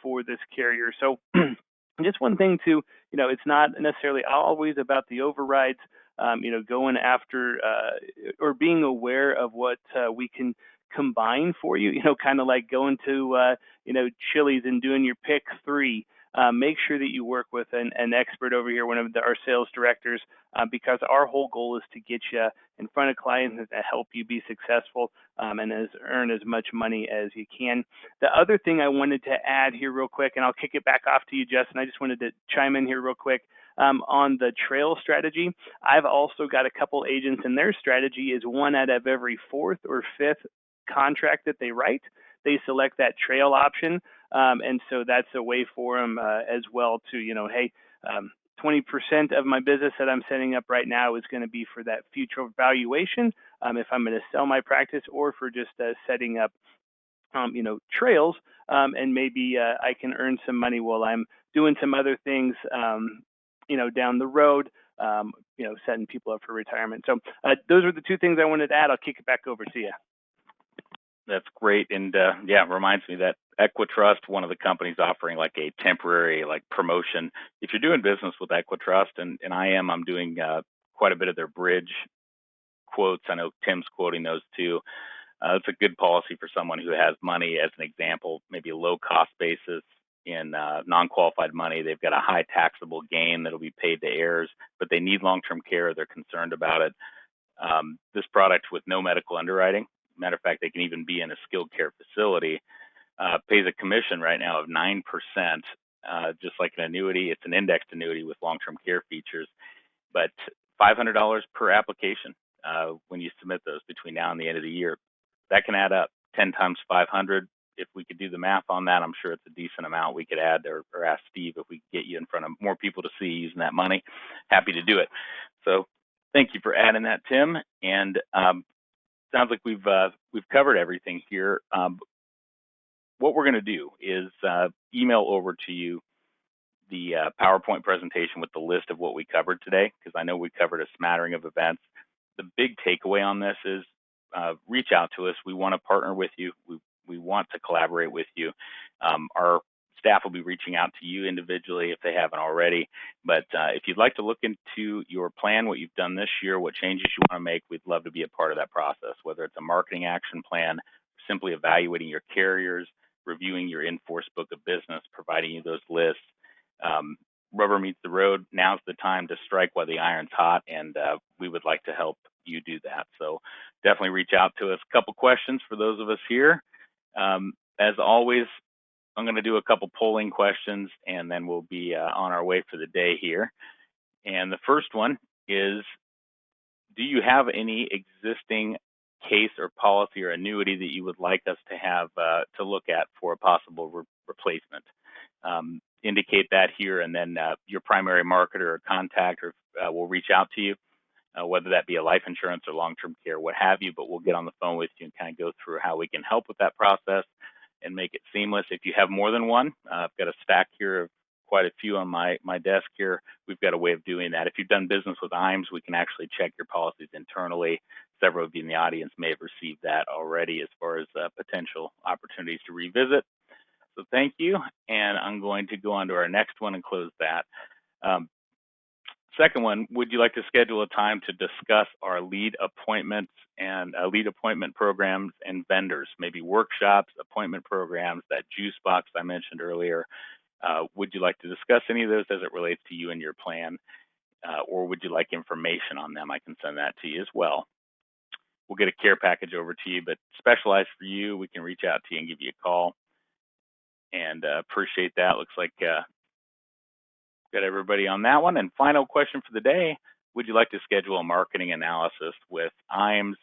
for this carrier. So just one thing to, it's not necessarily always about the overrides, going after or being aware of what we can combine for you, kind of like going to, Chili's and doing your pick three. Make sure that you work with an expert over here, one of our sales directors, because our whole goal is to get you in front of clients and to help you be successful and earn as much money as you can. The other thing I wanted to add here real quick, and I'll kick it back off to you, Justin. I just wanted to chime in here real quick on the trail strategy. I've also got a couple agents, and their strategy is one out of every fourth or fifth contract that they write, they select that trail option. And so that's a way for them as well to, hey, 20% of my business that I'm setting up right now is going to be for that future valuation if I'm going to sell my practice, or for just setting up, trails, and maybe I can earn some money while I'm doing some other things, down the road, setting people up for retirement. So those are the two things I wanted to add. I'll kick it back over to you. That's great. And yeah, it reminds me that Equitrust, one of the companies offering like a temporary promotion. If you're doing business with Equitrust, and I'm doing quite a bit of their bridge quotes. I know Tim's quoting those too. It's a good policy for someone who has money, as an example, maybe a low cost basis in non-qualified money. They've got a high taxable gain that'll be paid to heirs, but they need long-term care. They're concerned about it. This product with no medical underwriting, matter of fact, they can even be in a skilled care facility, pays a commission right now of 9%, just like an annuity. It's an indexed annuity with long-term care features, but $500 per application when you submit those between now and the end of the year. That can add up. 10 times 500. If we could do the math on that, I'm sure it's a decent amount we could add, or ask Steve if we could get you in front of more people to see using that money. Happy to do it. So thank you for adding that, Tim. And sounds like we've covered everything here. What we're going to do is email over to you the PowerPoint presentation with the list of what we covered today, because I know we covered a smattering of events. The big takeaway on this is reach out to us. We want to partner with you. We want to collaborate with you. Our staff will be reaching out to you individually if they haven't already. But if you'd like to look into your plan, what you've done this year, what changes you want to make, we'd love to be a part of that process, whether it's a marketing action plan, simply evaluating your carriers, reviewing your in-force book of business, providing you those lists. Rubber meets the road. Now's the time to strike while the iron's hot, and we would like to help you do that. So definitely reach out to us. A couple questions for those of us here. As always, I'm going to do a couple polling questions, and then we'll be on our way for the day here. And the first one is, do you have any existing case or policy or annuity that you would like us to have to look at for a possible replacement? Indicate that here, and then your primary marketer or contact will reach out to you, whether that be a life insurance or long-term care, what have you, but we'll get on the phone with you and kind of go through how we can help with that process and make it seamless. If you have more than one, I've got a stack here of quite a few on my desk here. We've got a way of doing that. If you've done business with IAMS, we can actually check your policies internally. Several of you in the audience may have received that already as far as potential opportunities to revisit. So thank you, and I'm going to go on to our next one and close that. Second one, would you like to schedule a time to discuss our lead appointments and lead appointment programs and vendors, maybe workshops, appointment programs, that juice box I mentioned earlier? Would you like to discuss any of those as it relates to you and your plan, or would you like information on them? I can send that to you as well. we'll get a care package over to you. But specialized for you, we can reach out to you and give you a call. And appreciate that. Looks like got everybody on that one. And final question for the day: would you like to schedule a marketing analysis with IAMS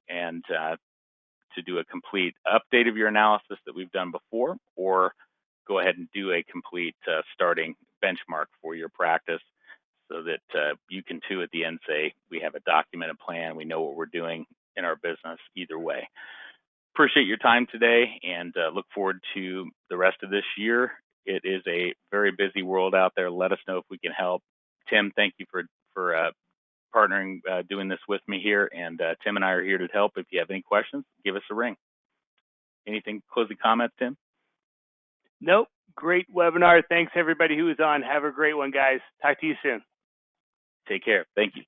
and to do a complete update of your analysis that we've done before, or go ahead and do a complete starting benchmark for your practice so that you can too at the end say, we have a documented plan, we know what we're doing in our business either way. Appreciate your time today and look forward to the rest of this year. It is a very busy world out there. Let us know if we can help. Tim, thank you for partnering, doing this with me here. And Tim and I are here to help. If you have any questions, give us a ring. Anything, closing comments, Tim? Nope. Great webinar. Thanks everybody who was on. Have a great one, guys. Talk to you soon. Take care. Thank you.